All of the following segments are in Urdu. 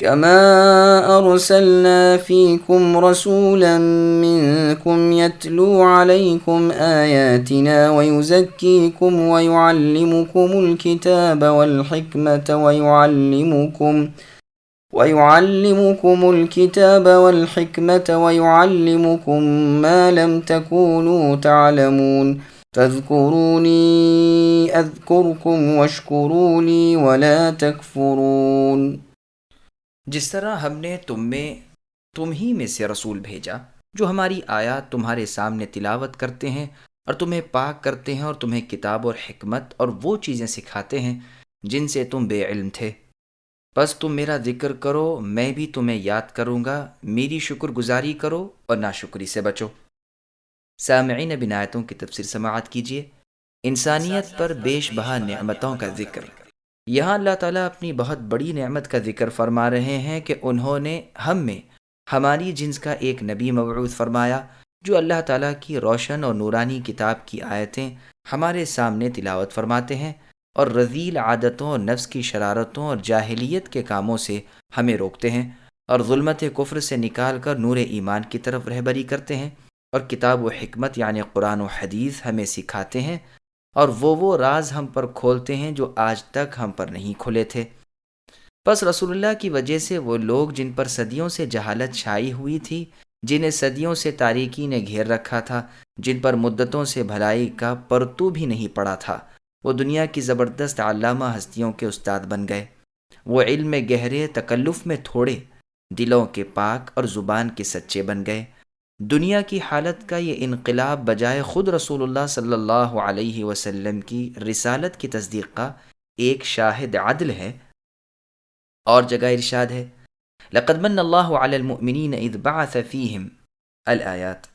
كما أرسلنا فيكم رسولا منكم يتلو عليكم آياتنا ويزكيكم ويعلمكم الكتاب والحكمة ويعلمكم ما لم تكونوا تعلمون فاذكروني أذكركم واشكروا لي ولا تكفرون۔ جس طرح ہم نے تم ہی میں سے رسول بھیجا جو ہماری آیات تمہارے سامنے تلاوت کرتے ہیں اور تمہیں پاک کرتے ہیں اور تمہیں کتاب اور حکمت اور وہ چیزیں سکھاتے ہیں جن سے تم بے علم تھے، بس تم میرا ذکر کرو، میں بھی تمہیں یاد کروں گا، میری شکر گزاری کرو اور ناشکری سے بچو۔ سامعین اب ان آیتوں کی تفسیر سماعت کیجیے۔ انسانیت پر بیش بہا نعمتوں کا ذکر۔ یہاں اللہ تعالیٰ اپنی بہت بڑی نعمت کا ذکر فرما رہے ہیں کہ انہوں نے ہم میں ہماری جنس کا ایک نبی مبعوث فرمایا جو اللہ تعالیٰ کی روشن اور نورانی کتاب کی آیتیں ہمارے سامنے تلاوت فرماتے ہیں اور رذیل عادتوں اور نفس کی شرارتوں اور جاہلیت کے کاموں سے ہمیں روکتے ہیں اور ظلمت کفر سے نکال کر نور ایمان کی طرف رہبری کرتے ہیں، اور کتاب و حکمت یعنی قرآن و حدیث ہمیں سکھاتے ہیں اور وہ راز ہم پر کھولتے ہیں جو آج تک ہم پر نہیں کھلے تھے۔ بس رسول اللہ کی وجہ سے وہ لوگ جن پر صدیوں سے جہالت چھائی ہوئی تھی، جنہیں صدیوں سے تاریکی نے گھیر رکھا تھا، جن پر مدتوں سے بھلائی کا پرتو بھی نہیں پڑا تھا، وہ دنیا کی زبردست علامہ ہستیوں کے استاد بن گئے۔ وہ علم میں گہرے، تکلف میں تھوڑے، دلوں کے پاک اور زبان کے سچے بن گئے۔ دنیا کی حالت کا یہ انقلاب بجائے خود رسول اللہ صلی اللہ علیہ وسلم کی رسالت کی تصدیق کا ایک شاہد عدل ہے۔ اور جگہ ارشاد ہے لقد من اللہ علی المؤمنین اذ بعث فیہم الآیات،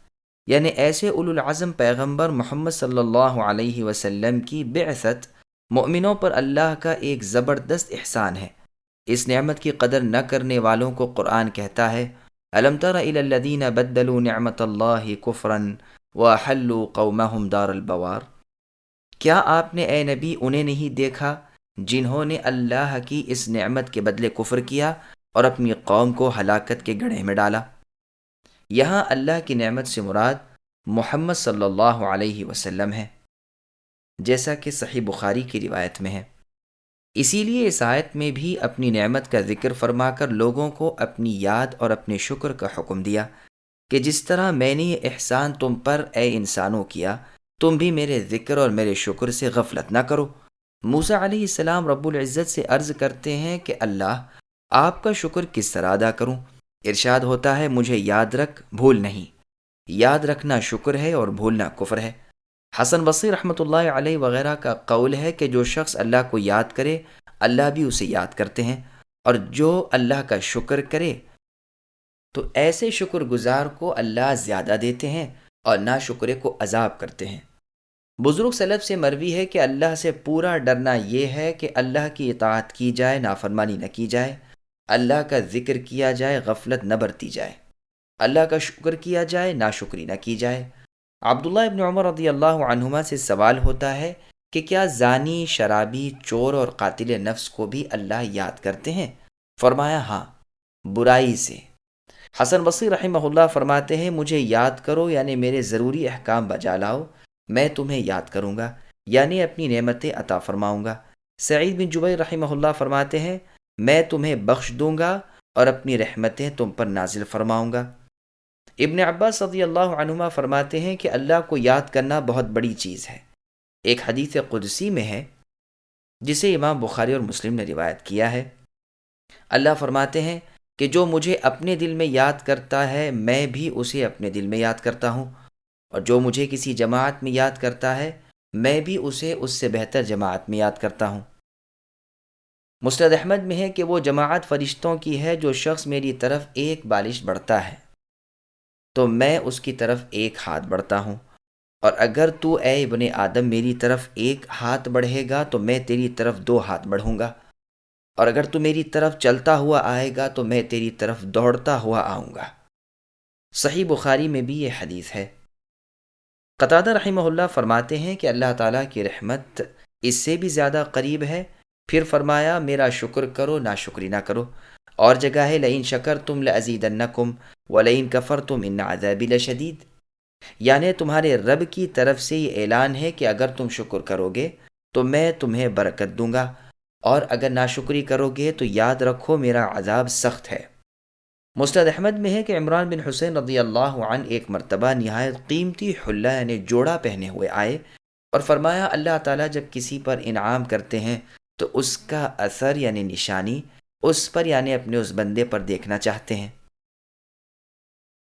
یعنی ایسے اولو العزم پیغمبر محمد صلی اللہ علیہ وسلم کی بعثت مؤمنوں پر اللہ کا ایک زبردست احسان ہے۔ اس نعمت کی قدر نہ کرنے والوں کو قرآن کہتا ہے الم تر الی الذین بدلوا نعمت اللہ کفرا واحلوا قومہم دار البوار، کیا آپ نے اے نبی انہیں نہیں دیکھا جنہوں نے اللہ کی اس نعمت کے بدلے کفر کیا اور اپنی قوم کو ہلاکت کے گڑھے میں ڈالا۔ یہاں اللہ کی نعمت سے مراد محمد صلی اللہ علیہ وسلم ہے، جیسا کہ صحیح بخاری کی روایت میں ہے۔ اسی لیے اس آیت میں بھی اپنی نعمت کا ذکر فرما کر لوگوں کو اپنی یاد اور اپنے شکر کا حکم دیا کہ جس طرح میں نے یہ احسان تم پر اے انسانوں کیا، تم بھی میرے ذکر اور میرے شکر سے غفلت نہ کرو۔ موسیٰ علیہ السلام رب العزت سے عرض کرتے ہیں کہ اللہ، آپ کا شکر کس طرح ادا کروں؟ ارشاد ہوتا ہے مجھے یاد رکھ، بھول نہیں۔ یاد رکھنا شکر ہے اور بھولنا کفر ہے۔ حسن بصری رحمۃ اللہ علیہ وغیرہ کا قول ہے کہ جو شخص اللہ کو یاد کرے اللہ بھی اسے یاد کرتے ہیں، اور جو اللہ کا شکر کرے تو ایسے شکر گزار کو اللہ زیادہ دیتے ہیں اور ناشکرے کو عذاب کرتے ہیں۔ بزرگ سلف سے مروی ہے کہ اللہ سے پورا ڈرنا یہ ہے کہ اللہ کی اطاعت کی جائے، نافرمانی نہ کی جائے، اللہ کا ذکر کیا جائے، غفلت نہ برتی جائے، اللہ کا شکر کیا جائے، ناشکری نہ کی جائے۔ عبداللہ ابن عمر رضی اللہ عنہما سے سوال ہوتا ہے کہ کیا زانی، شرابی، چور اور قاتل نفس کو بھی اللہ یاد کرتے ہیں؟ فرمایا ہاں، برائی سے۔ حسن بصری رحمہ اللہ فرماتے ہیں مجھے یاد کرو یعنی میرے ضروری احکام بجا لاؤ، میں تمہیں یاد کروں گا یعنی اپنی نعمتیں عطا فرماؤں گا۔ سعید بن جبیر رحمہ اللہ فرماتے ہیں میں تمہیں بخش دوں گا اور اپنی رحمتیں تم پر نازل فرماؤں گا۔ ابن عباس رضی اللہ عنہما فرماتے ہیں کہ اللہ کو یاد کرنا بہت بڑی چیز ہے۔ ایک حدیث قدسی میں ہے جسے امام بخاری اور مسلم نے روایت کیا ہے، اللہ فرماتے ہیں کہ جو مجھے اپنے دل میں یاد کرتا ہے میں بھی اسے اپنے دل میں یاد کرتا ہوں، اور جو مجھے کسی جماعت میں یاد کرتا ہے میں بھی اسے اس سے بہتر جماعت میں یاد کرتا ہوں۔ مسند احمد میں ہے کہ وہ جماعت فرشتوں کی ہے جو شخص میری طرف ایک بالش بڑھتا ہے تو میں اس کی طرف ایک ہاتھ بڑھتا ہوں، اور اگر تو اے ابن آدم میری طرف ایک ہاتھ بڑھے گا تو میں تیری طرف 2 ہاتھ بڑھوں گا، اور اگر تو میری طرف چلتا ہوا آئے گا تو میں تیری طرف دوڑتا ہوا آؤں گا۔ صحیح بخاری میں بھی یہ حدیث ہے۔ قتادہ رحمہ اللہ فرماتے ہیں کہ اللہ تعالیٰ کی رحمت اس سے بھی زیادہ قریب ہے، پھر فرمایا میرا شکر کرو، ناشکری نہ کرو۔ اور جگہ ہے لئن شکرتم لازیدنکم ولئن کفرتم ان عذابی لشدید، یعنی تمہارے رب کی طرف سے یہ اعلان ہے کہ اگر تم شکر کرو گے تو میں تمہیں برکت دوں گا، اور اگر ناشکری کرو گے تو یاد رکھو میرا عذاب سخت ہے۔ مسند احمد میں ہے کہ عمران بن حسین رضی اللہ عنہ ایک مرتبہ نہایت قیمتی حلہ یعنی جوڑا پہنے ہوئے آئے اور فرمایا اللہ تعالیٰ جب کسی پر انعام کرتے ہیں تو اس کا اثر یعنی نشانی اس پر یعنی اپنے اس بندے پر دیکھنا چاہتے ہیں۔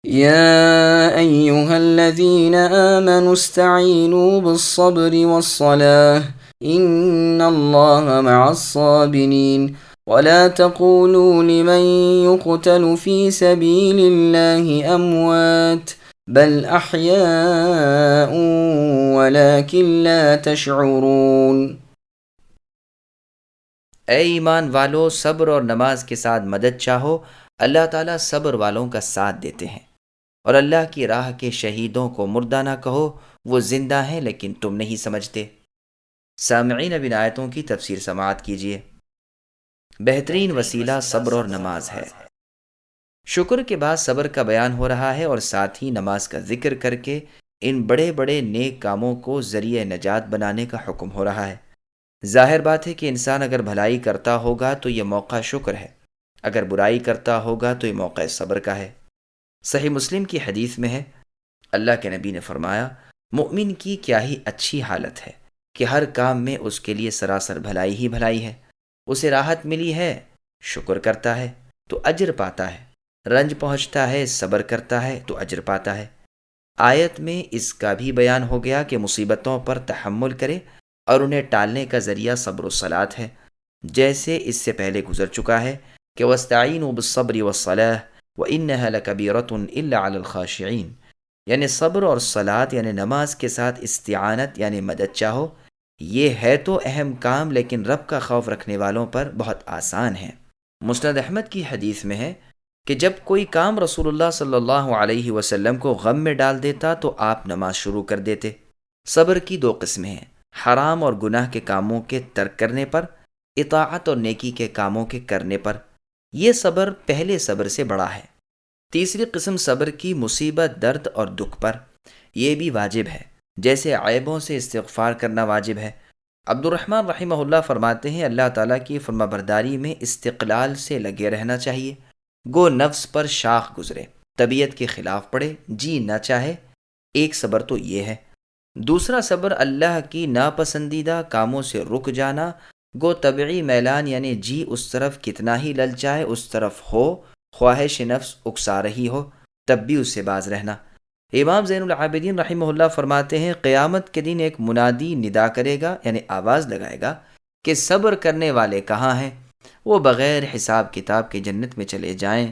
يا أيها الذين آمنوا استعينوا بالصبر والصلاة إن الله مع الصابرين ولا تقولوا لمن يقتل في سبيل الله أموات بل أحياء ولكن لا تشعرون۔ اے ایمان والو، صبر اور نماز کے ساتھ مدد چاہو، اللہ تعالیٰ صبر والوں کا ساتھ دیتے ہیں، اور اللہ کی راہ کے شہیدوں کو مردہ نہ کہو، وہ زندہ ہیں لیکن تم نہیں سمجھتے۔ سامعین، اب ان آیتوں کی تفسیر سماعت کیجیے۔ بہترین وسیلہ صبر اور نماز ہے۔ شکر کے بعد صبر کا بیان ہو رہا ہے اور ساتھ ہی نماز کا ذکر کر کے ان بڑے بڑے نیک کاموں کو ذریعہ نجات بنانے کا حکم ہو رہا ہے۔ ظاہر بات ہے کہ انسان اگر بھلائی کرتا ہوگا تو یہ موقع شکر ہے، اگر برائی کرتا ہوگا تو یہ موقع صبر کا ہے۔ صحیح مسلم کی حدیث میں ہے، اللہ کے نبی نے فرمایا، مومن کی کیا ہی اچھی حالت ہے کہ ہر کام میں اس کے لیے سراسر بھلائی ہی بھلائی ہے۔ اسے راحت ملی ہے، شکر کرتا ہے تو اجر پاتا ہے، رنج پہنچتا ہے، صبر کرتا ہے تو اجر پاتا ہے۔ آیت میں اس کا بھی بیان ہو گیا کہ مصیبتوں پر تحمل کرے اور انہیں ٹالنے کا ذریعہ صبر و صلاۃ ہے، جیسے اس سے پہلے گزر چکا ہے کہ وَاسْتَعِینُوا بِالصَّبْرِ وَالصَّلَاةِ وَإِنَّهَا لَكَبِیرَةٌ إِلَّا عَلَى الْخَاشِعِینَ، یعنی صبر اور صلاۃ یعنی نماز کے ساتھ استعانت یعنی مدد چاہو، یہ ہے تو اہم کام لیکن رب کا خوف رکھنے والوں پر بہت آسان ہے۔ مسند احمد کی حدیث میں ہے کہ جب کوئی کام رسول اللہ صلی اللہ علیہ وسلم کو غم میں ڈال دیتا تو آپ نماز شروع کر دیتے۔ صبر کی دو قسمیں ہیں، حرام اور گناہ کے کاموں کے ترک کرنے پر، اطاعت اور نیکی کے کاموں کے کرنے پر۔ یہ صبر پہلے صبر سے بڑا ہے۔ تیسری قسم صبر کی مصیبت، درد اور دکھ پر، یہ بھی واجب ہے، جیسے عیبوں سے استغفار کرنا واجب ہے۔ عبد الرحمن رحمہ اللہ فرماتے ہیں، اللہ تعالیٰ کی فرما برداری میں استقلال سے لگے رہنا چاہیے، گو نفس پر شاخ گزرے، طبیعت کے خلاف پڑے، جی نہ چاہے۔ ایک صبر تو یہ ہے۔ دوسرا صبر اللہ کی ناپسندیدہ کاموں سے رک جانا، گو طبعی میلان یعنی جی اس طرف کتنا ہی للچائے اس طرف ہو، خواہش نفس اکسا رہی ہو تب بھی اس سے باز رہنا۔ امام زین العابدین رحمہ اللہ فرماتے ہیں، قیامت کے دن ایک منادی ندا کرے گا یعنی آواز لگائے گا کہ صبر کرنے والے کہاں ہیں؟ وہ بغیر حساب کتاب کے جنت میں چلے جائیں۔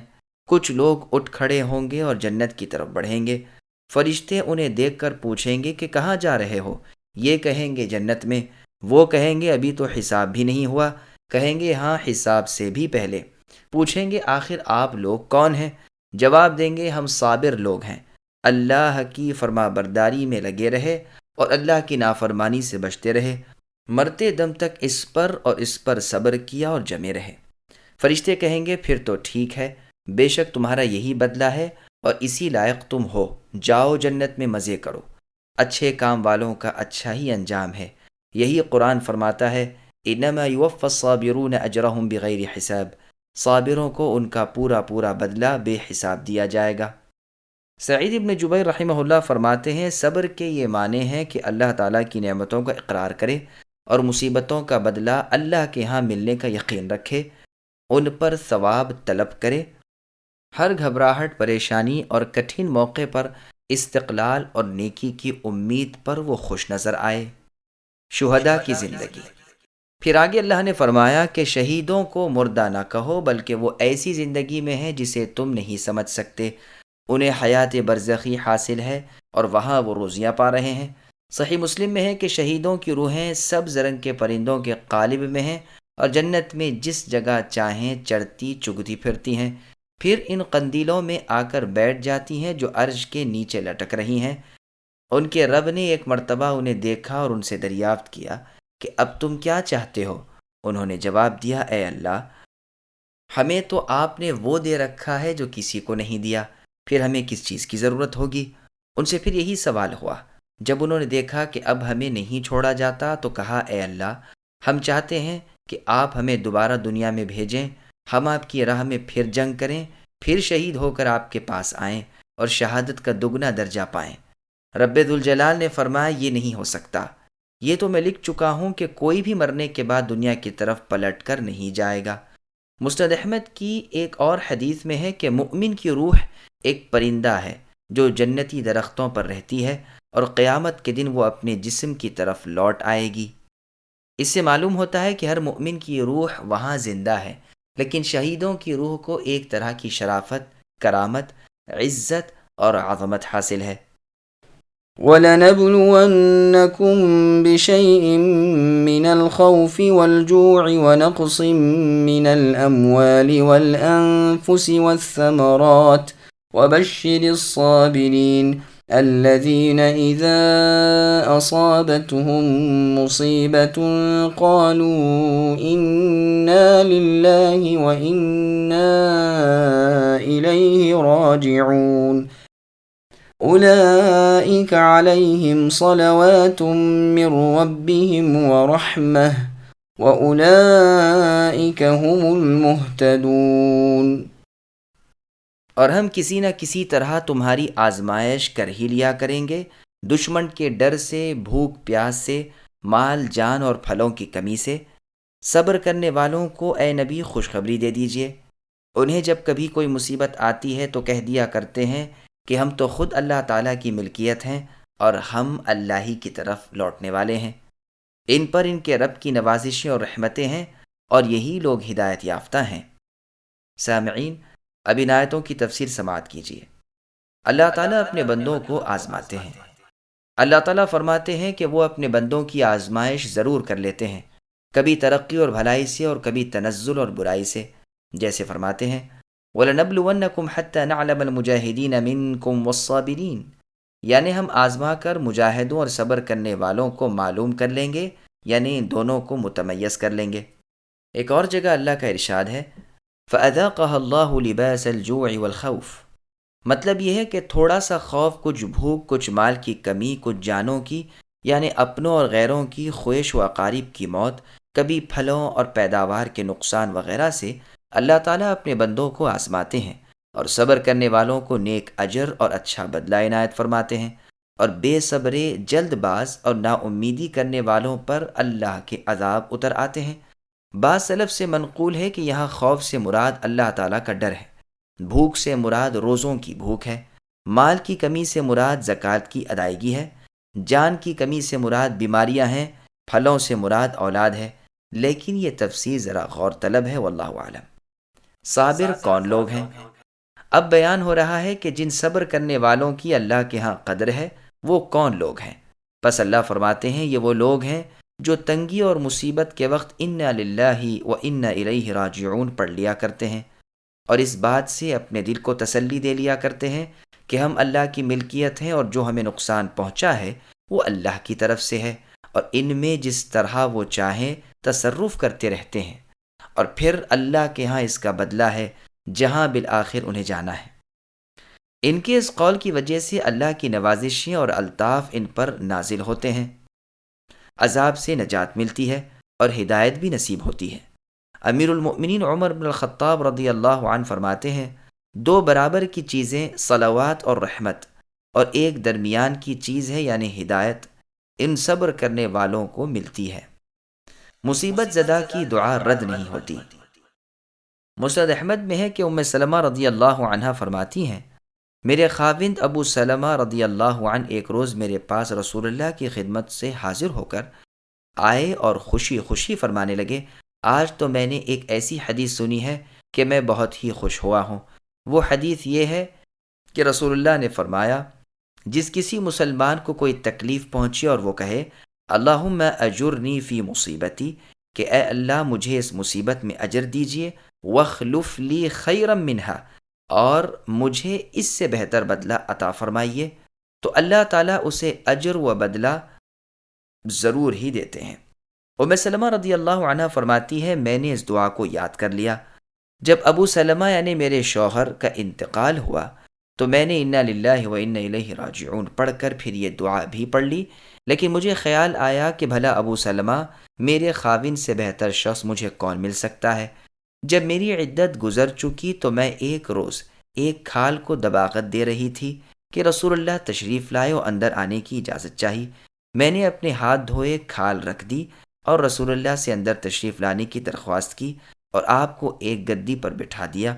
کچھ لوگ اٹھ کھڑے ہوں گے اور جنت کی طرف بڑھیں گے، فرشتے انہیں دیکھ کر پوچھیں گے کہ کہاں جا رہے ہو؟ یہ کہیں گے جنت میں۔ وہ کہیں گے ابھی تو حساب بھی نہیں ہوا، کہیں گے ہاں حساب سے بھی پہلے۔ پوچھیں گے آخر آپ لوگ کون ہیں؟ جواب دیں گے ہم صابر لوگ ہیں، اللہ کی فرما برداری میں لگے رہے اور اللہ کی نافرمانی سے بچتے رہے، مرتے دم تک اس پر اور اس پر صبر کیا اور جمے رہے۔ فرشتے کہیں گے پھر تو ٹھیک ہے، بے شک تمہارا یہی بدلہ ہے اور اسی لائق تم ہو، جاؤ جنت میں مزے کرو۔ اچھے کام والوں کا اچھا ہی انجام ہے۔ یہی قرآن فرماتا ہے، انما یوفی الصابرون اجرہم بغیر حساب، صابروں کو ان کا پورا پورا بدلہ بے حساب دیا جائے گا۔ سعید ابن جبیر رحمہ اللہ فرماتے ہیں، صبر کے یہ معنی ہے کہ اللہ تعالیٰ کی نعمتوں کا اقرار کرے اور مصیبتوں کا بدلہ اللہ کے ہاں ملنے کا یقین رکھے، ان پر ثواب طلب کرے، ہر گھبراہٹ، پریشانی اور کٹھن موقع پر استقلال اور نیکی کی امید پر وہ خوش نظر آئے۔ شہداء کی زندگی۔ پھر آگے اللہ نے فرمایا کہ شہیدوں کو مردہ نہ کہو بلکہ وہ ایسی زندگی میں ہیں جسے تم نہیں سمجھ سکتے، انہیں حیات برزخی حاصل ہے اور وہاں وہ روزیاں پا رہے ہیں۔ صحیح مسلم میں ہے کہ شہیدوں کی روحیں سبز رنگ کے پرندوں کے قالب میں ہیں اور جنت میں جس جگہ چاہیں چڑھتی چگتی پھرتی ہیں، پھر ان قندیلوں میں آ کر بیٹھ جاتی ہیں جو عرش کے نیچے لٹک رہی ہیں۔ ان کے رب نے ایک مرتبہ انہیں دیکھا اور ان سے دریافت کیا کہ اب تم کیا چاہتے ہو؟ انہوں نے جواب دیا، اے اللہ، ہمیں تو آپ نے وہ دے رکھا ہے جو کسی کو نہیں دیا، پھر ہمیں کس چیز کی ضرورت ہوگی؟ ان سے پھر یہی سوال ہوا۔ جب انہوں نے دیکھا کہ اب ہمیں نہیں چھوڑا جاتا تو کہا، اے اللہ، ہم چاہتے ہیں کہ آپ ہمیں دوبارہ دنیا میں بھیجیں، ہم آپ کی راہ میں پھر جنگ کریں، پھر شہید ہو کر آپ کے پاس آئیں اور شہادت کا دگنا درجہ پائیں۔ رب ذوالجلال نے فرمایا، یہ نہیں ہو سکتا، یہ تو میں لکھ چکا ہوں کہ کوئی بھی مرنے کے بعد دنیا کی طرف پلٹ کر نہیں جائے گا۔ مسند احمد کی ایک اور حدیث میں ہے کہ مؤمن کی روح ایک پرندہ ہے جو جنتی درختوں پر رہتی ہے اور قیامت کے دن وہ اپنے جسم کی طرف لوٹ آئے گی۔ اس سے معلوم ہوتا ہے کہ ہر مؤمن کی روح وہاں زندہ ہے، لیکن شہیدوں کی روح کو ایک طرح کی شرافت، کرامت، عزت اور عظمت حاصل ہے۔ وَلَنَبْلُوَنَّكُمْ بِشَيْءٍ مِّنَ الْخَوْفِ وَالْجُوعِ وَنَقْصٍ مِّنَ الْأَمْوَالِ وَالْأَنفُسِ وَالثَّمَرَاتِ وَبَشِّرِ الصَّابِرِينَ الَّذِينَ إِذَا أَصَابَتْهُم مُّصِيبَةٌ قَالُوا إِنَّا لِلَّهِ وَإِنَّا إِلَيْهِ راجعون أولئك عليهم صلوات من ربهم ورحمة وأولئك هم المهتدون۔ اور ہم کسی نہ کسی طرح تمہاری آزمائش کر ہی لیا کریں گے، دشمن کے ڈر سے، بھوک پیاس سے، مال جان اور پھلوں کی کمی سے۔ صبر کرنے والوں کو اے نبی خوشخبری دے دیجئے، انہیں جب کبھی کوئی مصیبت آتی ہے تو کہہ دیا کرتے ہیں کہ ہم تو خود اللہ تعالیٰ کی ملکیت ہیں اور ہم اللہ ہی کی طرف لوٹنے والے ہیں۔ ان پر ان کے رب کی نوازشیں اور رحمتیں ہیں اور یہی لوگ ہدایت یافتہ ہیں۔ سامعین، اب ان آیتوں کی تفسیر سماعت کیجیے۔ اللہ تعالیٰ اپنے بندوں کو آزماتے ہیں۔ اللہ تعالیٰ فرماتے ہیں کہ وہ اپنے بندوں کی آزمائش ضرور کر لیتے ہیں، کبھی ترقی اور بھلائی سے اور کبھی تنزل اور برائی سے۔ جیسے فرماتے ہیں، وَلَنَبْلُوَنَّكُمْ حَتَّى نَعْلَمَ الْمُجَاهِدِينَ مِنْكُمْ وَالصَّابِرِينَ، یعنی ہم آزما کر مجاہدوں اور صبر کرنے والوں کو معلوم کر لیں گے، یعنی ان دونوں کو متمیز کر لیں گے۔ ایک اور جگہ اللہ کا ارشاد ہے، فَأَذَاقَهَا اللَّهُ لِبَاسَ الْجُوعِ وَالْخَوْفِ، مطلب یہ ہے کہ تھوڑا سا خوف، کچھ بھوک، کچھ مال کی کمی، کچھ جانوں کی یعنی اپنوں اور غیروں کی خویش و اقارب کی موت، کبھی پھلوں اور پیداوار کے نقصان وغیرہ سے اللہ تعالیٰ اپنے بندوں کو آزماتے ہیں اور صبر کرنے والوں کو نیک اجر اور اچھا بدلہ عنایت فرماتے ہیں، اور بے صبرے، جلد باز اور نا امیدی کرنے والوں پر اللہ کے عذاب اتر آتے ہیں۔ بعض سلف سے منقول ہے کہ یہاں خوف سے مراد اللہ تعالیٰ کا ڈر ہے، بھوک سے مراد روزوں کی بھوک ہے، مال کی کمی سے مراد زکوٰۃ کی ادائیگی ہے، جان کی کمی سے مراد بیماریاں ہیں، پھلوں سے مراد اولاد ہے۔ لیکن یہ تفسیر ذرا غور طلب ہے، واللہ اعلم۔ صابر کون لوگ ہیں؟ اب بیان ہو رہا ہے کہ جن صبر کرنے والوں کی اللہ کے ہاں قدر ہے وہ کون لوگ ہیں۔ پس اللہ فرماتے ہیں، یہ وہ لوگ ہیں جو تنگی اور مصیبت کے وقت انا للہ و انا الیہ راجعون پڑھ لیا کرتے ہیں، اور اس بات سے اپنے دل کو تسلی دے لیا کرتے ہیں کہ ہم اللہ کی ملکیت ہیں اور جو ہمیں نقصان پہنچا ہے وہ اللہ کی طرف سے ہے، اور ان میں جس طرح وہ چاہیں تصرف کرتے رہتے ہیں، اور پھر اللہ کے ہاں اس کا بدلہ ہے جہاں بالآخر انہیں جانا ہے۔ ان کے اس قول کی وجہ سے اللہ کی نوازشیں اور الطاف ان پر نازل ہوتے ہیں، عذاب سے نجات ملتی ہے اور ہدایت بھی نصیب ہوتی ہے۔ امیر المؤمنین عمر بن الخطاب رضی اللہ عنہ فرماتے ہیں، دو برابر کی چیزیں صلوات اور رحمت، اور ایک درمیان کی چیز ہے یعنی ہدایت، ان صبر کرنے والوں کو ملتی ہے۔ مصیبت زدہ کی دعا رد نہیں ہوتی۔ مسند احمد میں ہے کہ ام سلمہ رضی اللہ عنہ فرماتی ہیں، میرے خاوند ابو سلمہ رضی اللہ عنہ ایک روز میرے پاس رسول اللہ کی خدمت سے حاضر ہو کر آئے اور خوشی خوشی فرمانے لگے، آج تو میں نے ایک ایسی حدیث سنی ہے کہ میں بہت ہی خوش ہوا ہوں۔ وہ حدیث یہ ہے کہ رسول اللہ نے فرمایا، جس کسی مسلمان کو کوئی تکلیف پہنچے اور وہ کہے اللہم اجرنی فی مصیبتی، کہ اے اللہ مجھے اس مصیبت میں اجر دیجئے، واخلف لی خیرا منہا، اور مجھے اس سے بہتر بدلہ عطا فرمائیے، تو اللہ تعالیٰ اسے اجر و بدلہ ضرور ہی دیتے ہیں۔ ام سلمہ رضی اللہ عنہ فرماتی ہے، میں نے اس دعا کو یاد کر لیا، جب ابو سلمہ یعنی میرے شوہر کا انتقال ہوا تو میں نے انا للہ و انا الیہ راجعون پڑھ کر پھر یہ دعا بھی پڑھ لی، لیکن مجھے خیال آیا کہ بھلا ابو سلمہ میرے خاوند سے بہتر شخص مجھے کون مل سکتا ہے۔ جب میری عدت گزر چکی تو میں ایک روز ایک کھال کو دباغت دے رہی تھی کہ رسول اللہ تشریف لائے اور اندر آنے کی اجازت چاہی۔ میں نے اپنے ہاتھ دھوئے کھال رکھ دی اور رسول اللہ سے اندر تشریف لانے کی درخواست کی اور آپ کو ایک گدی پر بٹھا دیا۔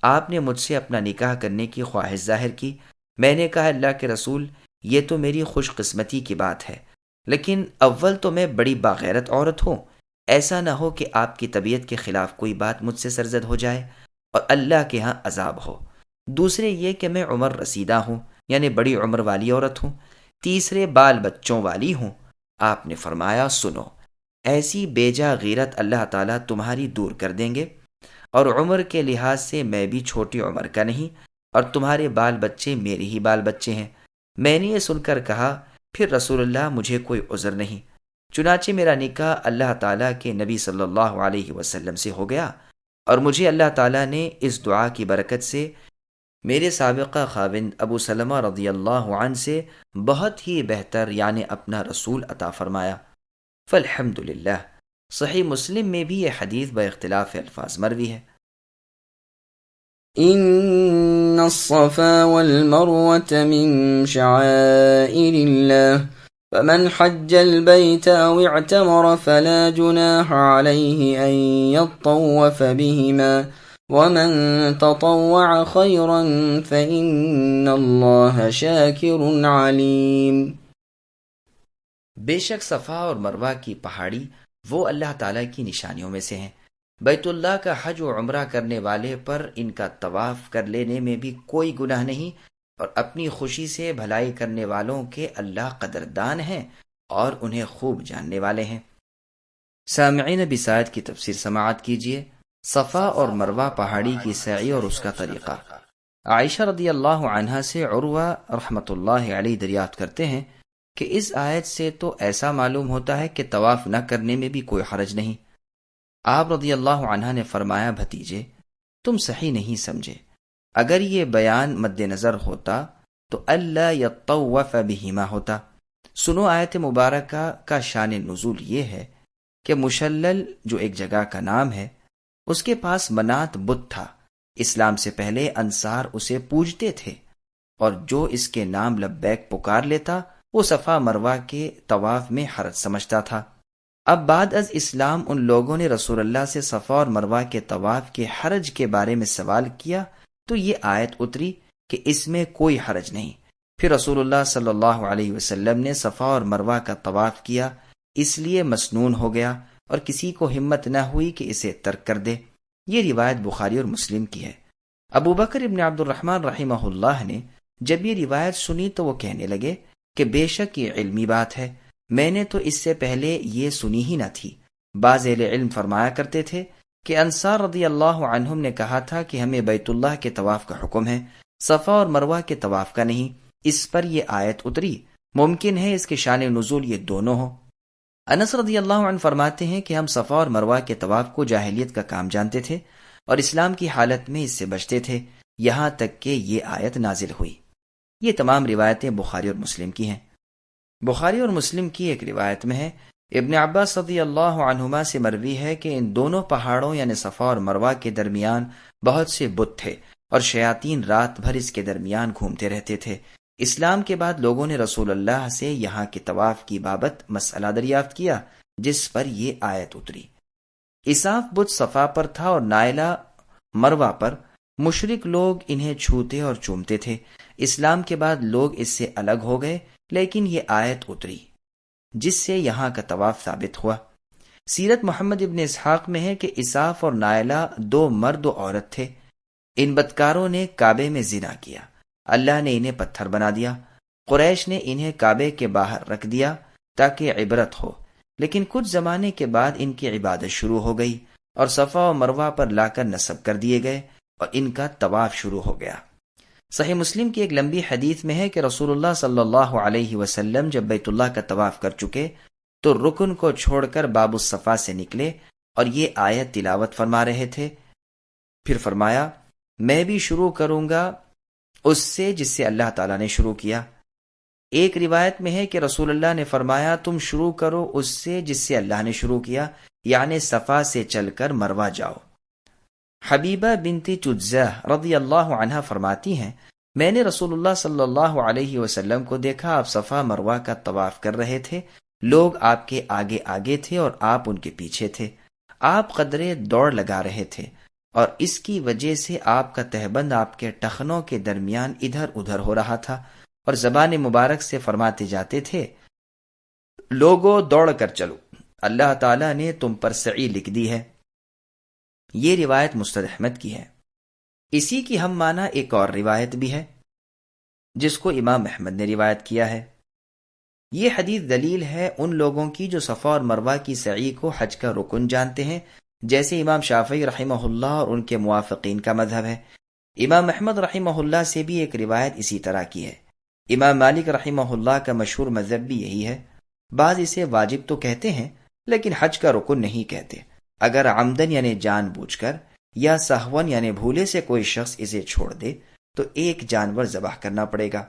آپ نے مجھ سے اپنا نکاح کرنے کی خواہش ظاہر کی۔ میں نے کہا اللہ کے رسول، یہ تو میری خوش قسمتی کی بات ہے، لیکن اول تو میں بڑی باغیرت عورت ہوں، ایسا نہ ہو کہ آپ کی طبیعت کے خلاف کوئی بات مجھ سے سرزد ہو جائے اور اللہ کے ہاں عذاب ہو۔ دوسرے یہ کہ میں عمر رسیدہ ہوں، یعنی بڑی عمر والی عورت ہوں۔ تیسرے بال بچوں والی ہوں۔ آپ نے فرمایا سنو، ایسی بیجا غیرت اللہ تعالیٰ تمہاری دور کر دیں گے، اور عمر کے لحاظ سے میں بھی چھوٹی عمر کا نہیں، اور تمہارے بال بچے میرے ہی بال بچے ہیں۔ میں نے یہ سن کر کہا پھر رسول اللہ مجھے کوئی عذر نہیں۔ چنانچہ میرا نکاح اللہ تعالیٰ کے نبی صلی اللہ علیہ وسلم سے ہو گیا، اور مجھے اللہ تعالیٰ نے اس دعا کی برکت سے میرے سابقہ خاوند ابو سلمہ رضی اللہ عنہ سے بہت ہی بہتر یعنی اپنا رسول عطا فرمایا۔ فالحمد للہ۔ صحیح مسلم میں بھی یہ حدیث با اختلاف الفاظ مروی ہے۔ إن الصفا والمروة من شعائر الله فمن حج البيت أو اعتمر فلا جناح عليه أن يطوف بهما ومن تطوع خيرا فإن الله شاكر عليم۔ بے شک صفا اور مروہ کی پہاڑی وہ اللہ تعالیٰ کی نشانیوں میں سے ہیں۔ بیت اللہ کا حج و عمرہ کرنے والے پر ان کا طواف کر لینے میں بھی کوئی گناہ نہیں، اور اپنی خوشی سے بھلائی کرنے والوں کے اللہ قدردان ہیں اور انہیں خوب جاننے والے ہیں۔ سامعین بسایت کی تفسیر سماعت کیجیے۔ صفا اور مروہ پہاڑی کی سعی اور اس کا طریقہ۔ عائشہ رضی اللہ عنہا سے عروہ رحمۃ اللہ علیہ دریافت کرتے ہیں کہ اس آیت سے تو ایسا معلوم ہوتا ہے کہ طواف نہ کرنے میں بھی کوئی حرج نہیں۔ آپ رضی اللہ عنہ نے فرمایا بھتیجے، تم صحیح نہیں سمجھے، اگر یہ بیان مد نظر ہوتا تو اللہ یطوف بہما ہوتا۔ سنو، آیت مبارکہ کا شان نزول یہ ہے کہ مشلل جو ایک جگہ کا نام ہے، اس کے پاس منات بت تھا۔ اسلام سے پہلے انصار اسے پوجتے تھے، اور جو اس کے نام لبیک پکار لیتا وہ صفا مروہ کے طواف میں حرج سمجھتا تھا۔ اب بعد از اسلام ان لوگوں نے رسول اللہ سے صفا اور مروہ کے طواف کے حرج کے بارے میں سوال کیا تو یہ آیت اتری کہ اس میں کوئی حرج نہیں۔ پھر رسول اللہ صلی اللہ علیہ وسلم نے صفا اور مروہ کا طواف کیا، اس لیے مسنون ہو گیا اور کسی کو ہمت نہ ہوئی کہ اسے ترک کر دے۔ یہ روایت بخاری اور مسلم کی ہے۔ ابو بکر ابن عبد الرحمن رحمہ اللہ نے جب یہ روایت سنی تو وہ کہنے لگے کہ بے شک یہ علمی بات ہے، میں نے تو اس سے پہلے یہ سنی ہی نہ تھی۔ بعض اہل علم فرمایا کرتے تھے کہ انصار رضی اللہ عنہم نے کہا تھا کہ ہمیں بیت اللہ کے طواف کا حکم ہے، صفا اور مروہ کے طواف کا نہیں۔ اس پر یہ آیت اتری۔ ممکن ہے اس کے شان نزول یہ دونوں ہو۔ انس رضی اللہ عنہ فرماتے ہیں کہ ہم صفا اور مروہ کے طواف کو جاہلیت کا کام جانتے تھے اور اسلام کی حالت میں اس سے بچتے تھے، یہاں تک کہ یہ آیت نازل ہوئی۔ یہ تمام روایتیں بخاری اور مسلم کی ہیں۔ بخاری اور مسلم کی ایک روایت میں ہے، ابن عباس رضی اللہ عنہما سے مروی ہے کہ ان دونوں پہاڑوں یعنی صفا اور مروہ کے درمیان بہت سے بت تھے اور شیاطین رات بھر اس کے درمیان گھومتے رہتے تھے۔ اسلام کے بعد لوگوں نے رسول اللہ سے یہاں کے طواف کی بابت مسئلہ دریافت کیا، جس پر یہ آیت اتری۔ اساف بت صفا پر تھا اور نائلہ مروہ پر۔ مشرک لوگ انہیں چھوتے اور چومتے تھے۔ اسلام کے بعد لوگ اس سے الگ ہو گئے، لیکن یہ آیت اتری جس سے یہاں کا طواف ثابت ہوا۔ سیرت محمد ابن اسحاق میں ہے کہ اساف اور نائلہ دو مرد و عورت تھے۔ ان بدکاروں نے کعبے میں زنا کیا، اللہ نے انہیں پتھر بنا دیا۔ قریش نے انہیں کعبے کے باہر رکھ دیا تاکہ عبرت ہو، لیکن کچھ زمانے کے بعد ان کی عبادت شروع ہو گئی اور صفا و مروہ پر لا کر نصب کر دیے گئے اور ان کا طواف شروع ہو گیا۔ صحیح مسلم کی ایک لمبی حدیث میں ہے کہ رسول اللہ صلی اللہ علیہ وسلم جب بیت اللہ کا طواف کر چکے تو رکن کو چھوڑ کر باب الصفا سے نکلے اور یہ آیت تلاوت فرما رہے تھے۔ پھر فرمایا میں بھی شروع کروں گا اس سے جس سے اللہ تعالیٰ نے شروع کیا۔ ایک روایت میں ہے کہ رسول اللہ نے فرمایا تم شروع کرو اس سے جس سے اللہ نے شروع کیا، یعنی صفا سے چل کر مروہ جاؤ۔ حبیبہ بنت چجزہ رضی اللہ عنہا فرماتی ہیں میں نے رسول اللہ صلی اللہ علیہ وسلم کو دیکھا، آپ صفا مروہ کا طواف کر رہے تھے، لوگ آپ کے آگے آگے تھے اور آپ ان کے پیچھے تھے، آپ قدرے دوڑ لگا رہے تھے اور اس کی وجہ سے آپ کا تہبند آپ کے ٹخنوں کے درمیان ادھر ادھر ہو رہا تھا، اور زبان مبارک سے فرماتے جاتے تھے لوگوں دوڑ کر چلو، اللہ تعالیٰ نے تم پر سعی لکھ دی ہے۔ یہ روایت مسند احمد کی ہے۔ اسی کی ہم معنی ایک اور روایت بھی ہے جس کو امام احمد نے روایت کیا ہے۔ یہ حدیث دلیل ہے ان لوگوں کی جو صفا اور مروہ کی سعی کو حج کا رکن جانتے ہیں، جیسے امام شافعی رحمہ اللہ اور ان کے موافقین کا مذہب ہے۔ امام احمد رحمہ اللہ سے بھی ایک روایت اسی طرح کی ہے۔ امام مالک رحمہ اللہ کا مشہور مذہب بھی یہی ہے۔ بعض اسے واجب تو کہتے ہیں لیکن حج کا رکن نہیں کہتے۔ اگر عمدن یعنی جان بوجھ کر یا سہون یعنی بھولے سے کوئی شخص اسے چھوڑ دے تو ایک جانور ذبح کرنا پڑے گا۔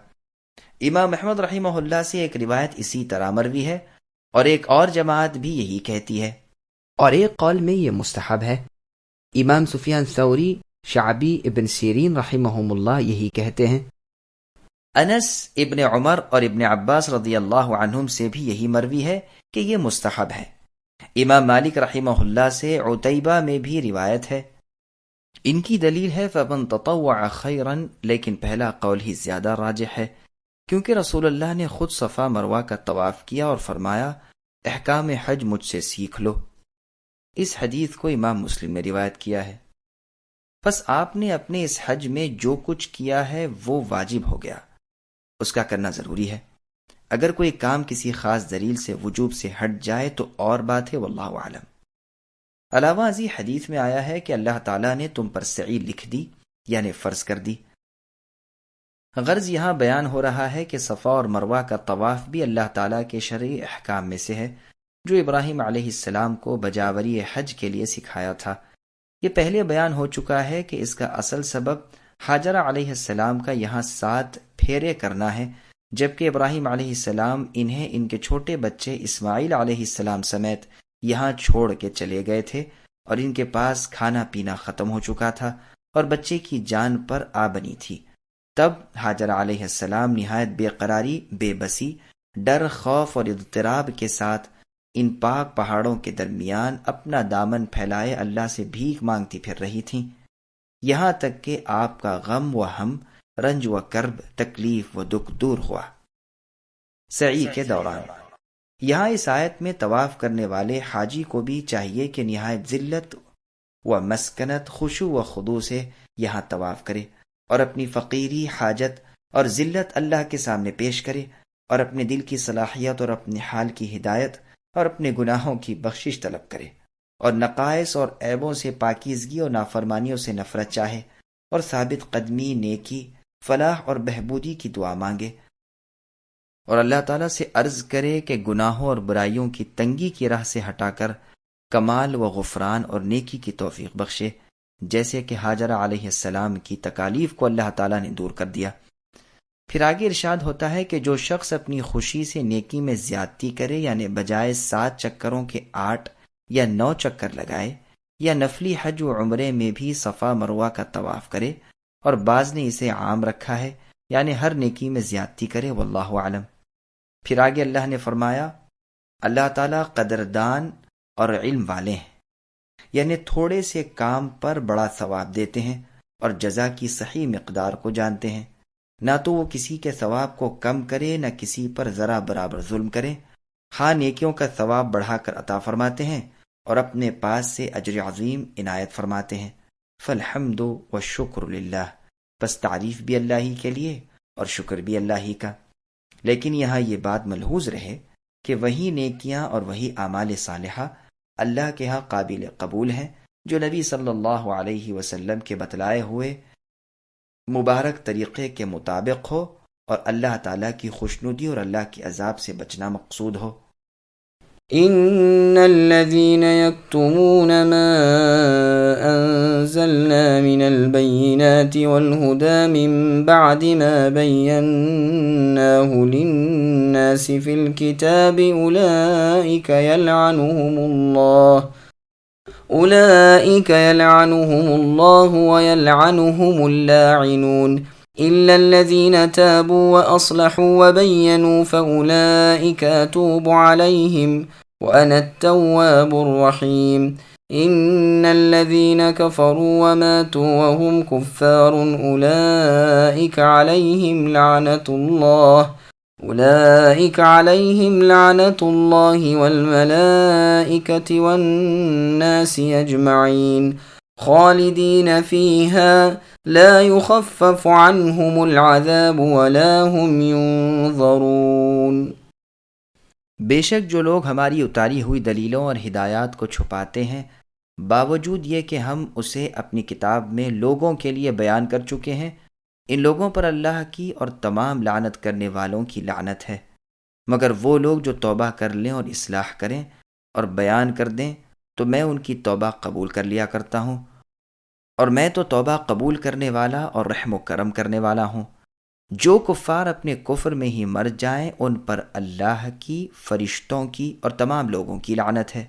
امام احمد رحمہ اللہ سے ایک روایت اسی طرح مروی ہے اور ایک اور جماعت بھی یہی کہتی ہے، اور ایک قول میں یہ مستحب ہے۔ امام سفیان ثوری، شعبی، ابن سیرین رحمہم اللہ یہی کہتے ہیں۔ انس، ابن عمر اور ابن عباس رضی اللہ عنہم سے بھی یہی مروی ہے کہ یہ مستحب ہے۔ امام مالک رحمہ اللہ سے عتیبہ میں بھی روایت ہے۔ ان کی دلیل ہے فَمَن تَطَوَّعَ خَيْرًا، لیکن پہلا قول ہی زیادہ راجح ہے کیونکہ رسول اللہ نے خود صفا مروہ کا طواف کیا اور فرمایا احکام حج مجھ سے سیکھ لو۔ اس حدیث کو امام مسلم نے روایت کیا ہے۔ پس آپ نے اپنے اس حج میں جو کچھ کیا ہے وہ واجب ہو گیا، اس کا کرنا ضروری ہے۔ اگر کوئی کام کسی خاص دلیل سے وجوب سے ہٹ جائے تو اور بات ہے، واللہ اعلم۔ علاوہ ازیں حدیث میں آیا ہے کہ اللہ تعالیٰ نے تم پر سعی لکھ دی، یعنی فرض کر دی۔ غرض یہاں بیان ہو رہا ہے کہ صفا اور مروہ کا طواف بھی اللہ تعالیٰ کے شرعی احکام میں سے ہے جو ابراہیم علیہ السلام کو بجاوری حج کے لیے سکھایا تھا۔ یہ پہلے بیان ہو چکا ہے کہ اس کا اصل سبب ہاجرہ علیہ السلام کا یہاں 7 پھیرے کرنا ہے، جبکہ ابراہیم علیہ السلام انہیں ان کے چھوٹے بچے اسماعیل علیہ السلام سمیت یہاں چھوڑ کے چلے گئے تھے اور ان کے پاس کھانا پینا ختم ہو چکا تھا اور بچے کی جان پر آ بنی تھی۔ تب ہاجرہ علیہ السلام نہایت بے قراری، بے بسی، ڈر، خوف اور اضطراب کے ساتھ ان پاک پہاڑوں کے درمیان اپنا دامن پھیلائے اللہ سے بھیک مانگتی پھر رہی تھیں، یہاں تک کہ آپ کا غم و ہم، رنج و کرب، تکلیف و دکھ دور ہوا۔ سعی کے دوران یہاں اس آیت میں طواف کرنے والے حاجی کو بھی چاہیے کہ نہایت ذلت و مسکنت، خشوع و خضوع سے یہاں طواف کرے اور اپنی فقیری، حاجت اور ذلت اللہ کے سامنے پیش کرے اور اپنے دل کی صلاحیت اور اپنے حال کی ہدایت اور اپنے گناہوں کی بخشش طلب کرے اور نقائص اور عیبوں سے پاکیزگی اور نافرمانیوں سے نفرت چاہے اور ثابت قدمی، نیکی، فلاح اور بہبودی کی دعا مانگے اور اللہ تعالیٰ سے عرض کرے کہ گناہوں اور برائیوں کی تنگی کی راہ سے ہٹا کر کمال و غفران اور نیکی کی توفیق بخشے، جیسے کہ ہاجرہ علیہ السلام کی تکالیف کو اللہ تعالیٰ نے دور کر دیا۔ پھر آگے ارشاد ہوتا ہے کہ جو شخص اپنی خوشی سے نیکی میں زیادتی کرے، یعنی بجائے 7 چکروں کے 8 یا 9 چکر لگائے، یا نفلی حج و عمرے میں بھی صفا مروہ کا طواف کرے، اور بعض نے اسے عام رکھا ہے یعنی ہر نیکی میں زیادتی کرے، واللہ اعلم۔ پھر آگے اللہ نے فرمایا اللہ تعالیٰ قدردان اور علم والے ہیں، یعنی تھوڑے سے کام پر بڑا ثواب دیتے ہیں اور جزا کی صحیح مقدار کو جانتے ہیں، نہ تو وہ کسی کے ثواب کو کم کرے نہ کسی پر ذرا برابر ظلم کرے، ہاں نیکیوں کا ثواب بڑھا کر عطا فرماتے ہیں اور اپنے پاس سے اجر عظیم عنایت فرماتے ہیں۔ فالحمد والشکر للہ، بس تعریف بھی اللہ ہی کے لیے اور شکر بھی اللہ ہی کا۔ لیکن یہاں یہ بات ملحوظ رہے کہ وہی نیکیاں اور وہی اعمال صالحہ اللہ کے ہاں قابل قبول ہیں جو نبی صلی اللہ علیہ وسلم کے بتلائے ہوئے مبارک طریقے کے مطابق ہو اور اللہ تعالیٰ کی خوشنودی اور اللہ کے عذاب سے بچنا مقصود ہو۔ إن الذين يكتمون ما أنزلنا من البينات والهدى من بعد ما بيناه للناس في الكتاب أولئك يلعنهم الله ويلعنهم اللاعنون إلا الذين تابوا وأصلحوا وبينوا فأولئك أتوب عليهم وأنا التواب الرحيم إن الذين كفروا وماتوا وهم كفار أولئك عليهم لعنة الله والملائكة والناس أجمعين خالدين فيها لا يخفف عنهم العذاب ولا هم ينظرون۔ بے شک جو لوگ ہماری اتاری ہوئی دلیلوں اور ہدایات کو چھپاتے ہیں، باوجود یہ کہ ہم اسے اپنی کتاب میں لوگوں کے لیے بیان کر چکے ہیں، ان لوگوں پر اللہ کی اور تمام لعنت کرنے والوں کی لعنت ہے، مگر وہ لوگ جو توبہ کر لیں اور اصلاح کریں اور بیان کر دیں تو میں ان کی توبہ قبول کر لیا کرتا ہوں، اور میں تو توبہ قبول کرنے والا اور رحم و کرم کرنے والا ہوں۔ جو کفار اپنے کفر میں ہی مر جائیں ان پر اللہ کی، فرشتوں کی اور تمام لوگوں کی لعنت ہے،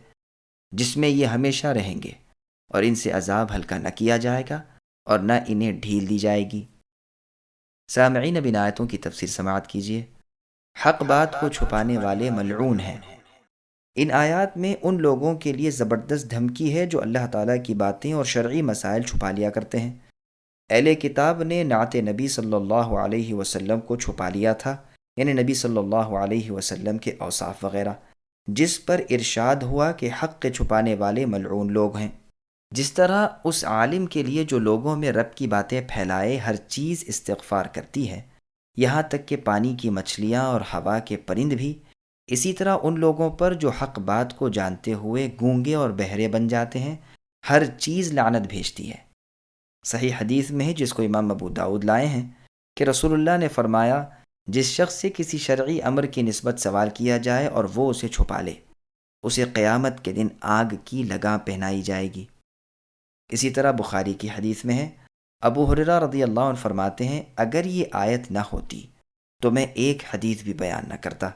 جس میں یہ ہمیشہ رہیں گے، اور ان سے عذاب ہلکا نہ کیا جائے گا اور نہ انہیں ڈھیل دی جائے گی۔ سامعین، اب ان آیتوں کی تفسیر سماعت کیجیے۔ حق بات کو چھپانے والے ملعون ہیں۔ ان آیات میں ان لوگوں کے لیے زبردست دھمکی ہے جو اللہ تعالیٰ کی باتیں اور شرعی مسائل چھپا لیا کرتے ہیں۔ اہل کتاب نے نعت نبی صلی اللہ علیہ وسلم کو چھپا لیا تھا، یعنی نبی صلی اللہ علیہ وسلم کے اوصاف وغیرہ، جس پر ارشاد ہوا کہ حق کے چھپانے والے ملعون لوگ ہیں۔ جس طرح اس عالم کے لیے جو لوگوں میں رب کی باتیں پھیلائے ہر چیز استغفار کرتی ہے، یہاں تک کہ پانی کی مچھلیاں اور ہوا کے پرند بھی، اسی طرح ان لوگوں پر جو حق بات کو جانتے ہوئے گونگے اور بہرے بن جاتے ہیں ہر چیز لعنت بھیجتی ہے۔ صحیح حدیث میں ہے، جس کو امام ابو داؤد لائے ہیں، کہ رسول اللہ نے فرمایا، جس شخص سے کسی شرعی امر کی نسبت سوال کیا جائے اور وہ اسے چھپا لے، اسے قیامت کے دن آگ کی لگام پہنائی جائے گی۔ اسی طرح بخاری کی حدیث میں ہے، ابو ہریرہ رضی اللہ عنہ فرماتے ہیں، اگر یہ آیت نہ ہوتی تو میں ایک حدیث بھی بیان نہ کرتا۔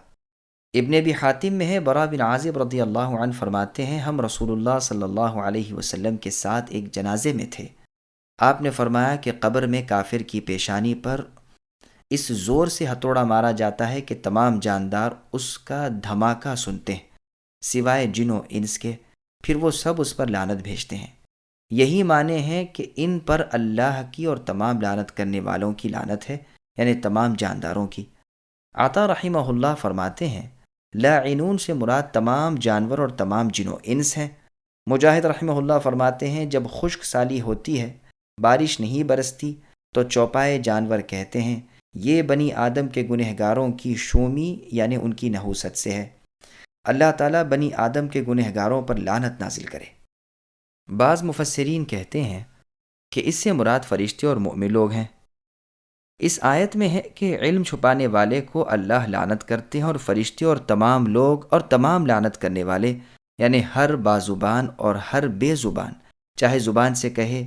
ابن ابی حاتم میں ہے، برا بن عازب رضی اللہ عنہ فرماتے ہیں، ہم رسول اللہ صلی اللہ علیہ وسلم کے ساتھ ایک جنازے میں تھے۔ آپ نے فرمایا کہ قبر میں کافر کی پیشانی پر اس زور سے ہتھوڑا مارا جاتا ہے کہ تمام جاندار اس کا دھماکہ سنتے ہیں سوائے جن و انس کے، پھر وہ سب اس پر لعنت بھیجتے ہیں۔ یہی معنی ہے کہ ان پر اللہ کی اور تمام لعنت کرنے والوں کی لعنت ہے، یعنی تمام جانداروں کی۔ عطا رحمہ اللہ فرماتے ہیں، لاعنون سے مراد تمام جانور اور تمام جن و انس ہیں۔ مجاہد رحمہ اللہ فرماتے ہیں، جب خشک سالی ہوتی ہے، بارش نہیں برستی، تو چوپائے جانور کہتے ہیں، یہ بنی آدم کے گنہگاروں کی شومی، یعنی ان کی نحوست سے ہے، اللہ تعالیٰ بنی آدم کے گنہگاروں پر لعنت نازل کرے۔ بعض مفسرین کہتے ہیں کہ اس سے مراد فرشتے اور مؤمن لوگ ہیں۔ اس آیت میں ہے کہ علم چھپانے والے کو اللہ لعنت کرتے ہیں، اور فرشتے اور تمام لوگ اور تمام لعنت کرنے والے، یعنی ہر بازبان اور ہر بے زبان، چاہے زبان سے کہے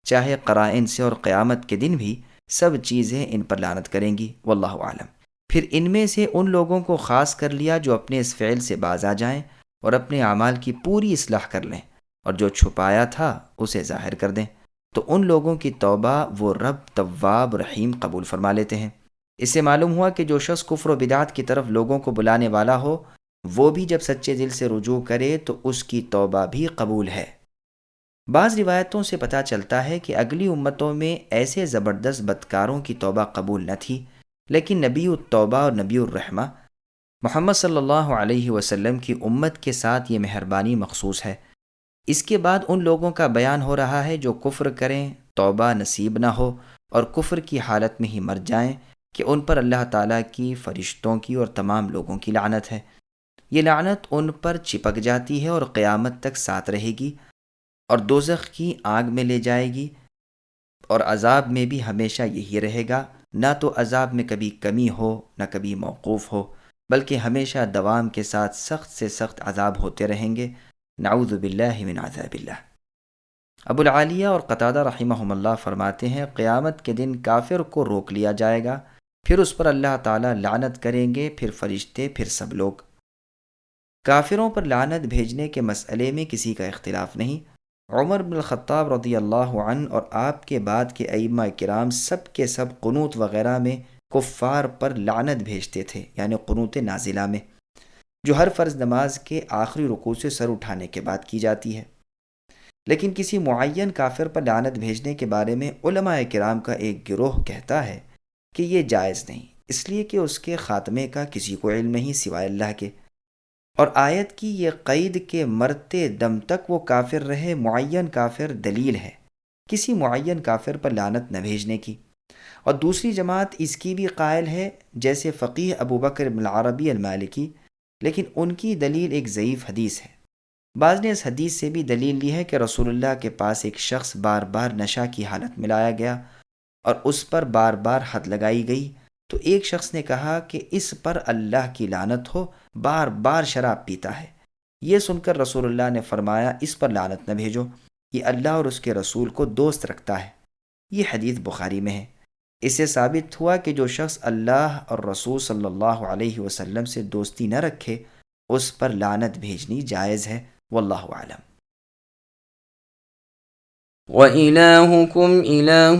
چاہے قرائن سے، اور قیامت کے دن بھی سب چیزیں ان پر لعنت کریں گی، واللہ عالم۔ پھر ان میں سے ان لوگوں کو خاص کر لیا جو اپنے اس فعل سے باز آ جائیں اور اپنے اعمال کی پوری اصلاح کر لیں، اور جو چھپایا تھا اسے ظاہر کر دیں، تو ان لوگوں کی توبہ وہ رب تواب رحیم قبول فرما لیتے ہیں۔ اس سے معلوم ہوا کہ جو شخص کفر و بدعت کی طرف لوگوں کو بلانے والا ہو، وہ بھی جب سچے دل سے رجوع کرے تو اس کی توبہ بھی قبول ہے۔ بعض روایتوں سے پتہ چلتا ہے کہ اگلی امتوں میں ایسے زبردست بدکاروں کی توبہ قبول نہ تھی، لیکن نبی التوبہ اور نبی الرحمہ محمد صلی اللہ علیہ وسلم کی امت کے ساتھ یہ مہربانی مخصوص ہے۔ اس کے بعد ان لوگوں کا بیان ہو رہا ہے جو کفر کریں، توبہ نصیب نہ ہو اور کفر کی حالت میں ہی مر جائیں، کہ ان پر اللہ تعالیٰ کی، فرشتوں کی اور تمام لوگوں کی لعنت ہے۔ یہ لعنت ان پر چپک جاتی ہے اور قیامت تک ساتھ رہے گی، اور دوزخ کی آگ میں لے جائے گی، اور عذاب میں بھی ہمیشہ یہی رہے گا، نہ تو عذاب میں کبھی کمی ہو نہ کبھی موقوف ہو۔ بلکہ ہمیشہ دوام کے ساتھ سخت سے سخت عذاب ہوتے رہیں گے۔ نعوذ باللہ من عذاب اللہ۔ ابو العالیہ اور قتادہ رحمہم اللہ فرماتے ہیں، قیامت کے دن کافر کو روک لیا جائے گا، پھر اس پر اللہ تعالیٰ لعنت کریں گے، پھر فرشتے، پھر سب لوگ۔ کافروں پر لعنت بھیجنے کے مسئلے میں کسی کا اختلاف نہیں۔ عمر بن الخطاب رضی اللہ عنہ اور آپ کے بعد کے ائمہ کرام سب کے سب قنوت وغیرہ میں کفار پر لعنت بھیجتے تھے، یعنی قنوت نازلہ میں، جو ہر فرض نماز کے آخری رکوع سے سر اٹھانے کے بعد کی جاتی ہے۔ لیکن کسی معین کافر پر لعنت بھیجنے کے بارے میں علماء کرام کا ایک گروہ کہتا ہے کہ یہ جائز نہیں، اس لیے کہ اس کے خاتمے کا کسی کو علم نہیں سوائے اللہ کے، اور آیت کی یہ قید کہ مرتے دم تک وہ کافر رہے معین کافر دلیل ہے کسی معین کافر پر لعنت نہ بھیجنے کی۔ اور دوسری جماعت اس کی بھی قائل ہے، جیسے فقیہ ابو بکر بن العربی المالکی، لیکن ان کی دلیل ایک ضعیف حدیث ہے۔ بعض نے اس حدیث سے بھی دلیل لی ہے کہ رسول اللہ کے پاس ایک شخص بار بار نشہ کی حالت میں لایا گیا اور اس پر بار بار حد لگائی گئی، تو ایک شخص نے کہا کہ اس پر اللہ کی لعنت ہو، بار بار شراب پیتا ہے۔ یہ سن کر رسول اللہ نے فرمایا، اس پر لعنت نہ بھیجو، یہ اللہ اور اس کے رسول کو دوست رکھتا ہے۔ یہ حدیث بخاری میں ہے۔ اس سے ثابت ہوا کہ جو شخص اللہ اور رسول صلی اللہ علیہ وسلم سے دوستی نہ رکھے، اس پر لعنت بھیجنی جائز ہے۔ واللہ اعلم۔ وَإِلَٰهُكُمْ إِلَٰهٌ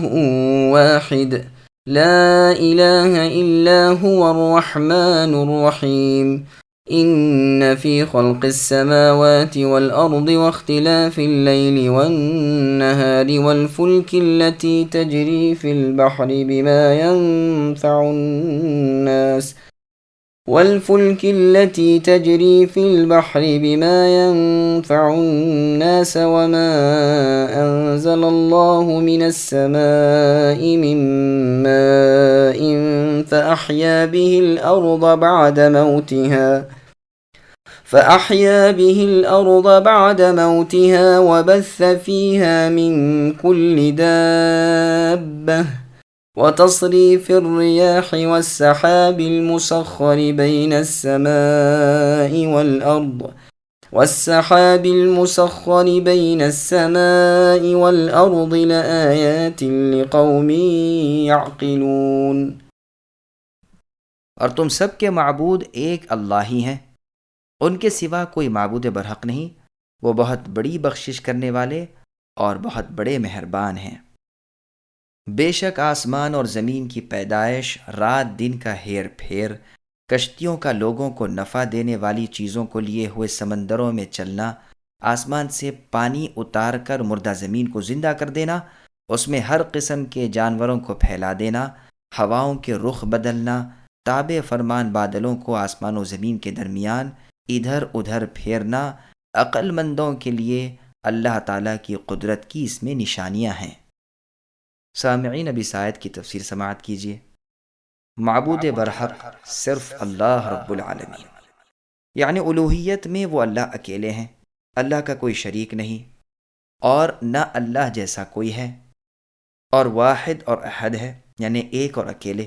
وَاحِدٌ لَا إِلَٰهَ إِلَّا هُوَ الرَّحْمَٰنُ الرَّحِيمُ إِنَّ فِي خَلْقِ السَّمَاوَاتِ وَالْأَرْضِ وَاخْتِلَافِ اللَّيْلِ وَالنَّهَارِ وَالْفُلْكِ الَّتِي تَجْرِي فِي الْبَحْرِ بِمَا يَنفَعُ النَّاسَ وَمَا أَنزَلَ اللَّهُ مِنَ السَّمَاءِ مِن مَّاءٍ فَأَحْيَا بِهِ الْأَرْضَ بَعْدَ مَوْتِهَا وَبَثَّ فِيهَا مِن كُلِّ دَابَّةٍ وَتَصْرِيفِ الرِّيَاحِ وَالسَّحَابِ الْمُسَخَّرِ بَيْنَ السَّمَاءِ وَالْأَرْضِ لَآيَاتٍ لِقَوْمٍ يَعْقِلُونَ۔ اور تم سب کے معبود ایک اللہ ہی ہیں، ان کے سوا کوئی معبود برحق نہیں، وہ بہت بڑی بخشش کرنے والے اور بہت بڑے مہربان ہیں۔ بے شک آسمان اور زمین کی پیدائش، رات دن کا ہیر پھیر، کشتیوں کا لوگوں کو نفع دینے والی چیزوں کو لیے ہوئے سمندروں میں چلنا، آسمان سے پانی اتار کر مردہ زمین کو زندہ کر دینا، اس میں ہر قسم کے جانوروں کو پھیلا دینا، ہواؤں کے رخ بدلنا، تابع فرمان بادلوں کو آسمان و زمین کے درمیان ادھر ادھر پھیرنا، عقل مندوں کے لیے اللہ تعالیٰ کی قدرت کی اس میں نشانیاں ہیں۔ سامعین، ابھی اس آیت کی تفسیر سماعت کیجیے۔ معبود برحق صرف اللہ رب العالمین، یعنی الوہیت میں وہ اللہ اکیلے ہیں، اللہ کا کوئی شریک نہیں، اور نہ اللہ جیسا کوئی ہے، اور واحد اور احد ہے، یعنی ایک اور اکیلے،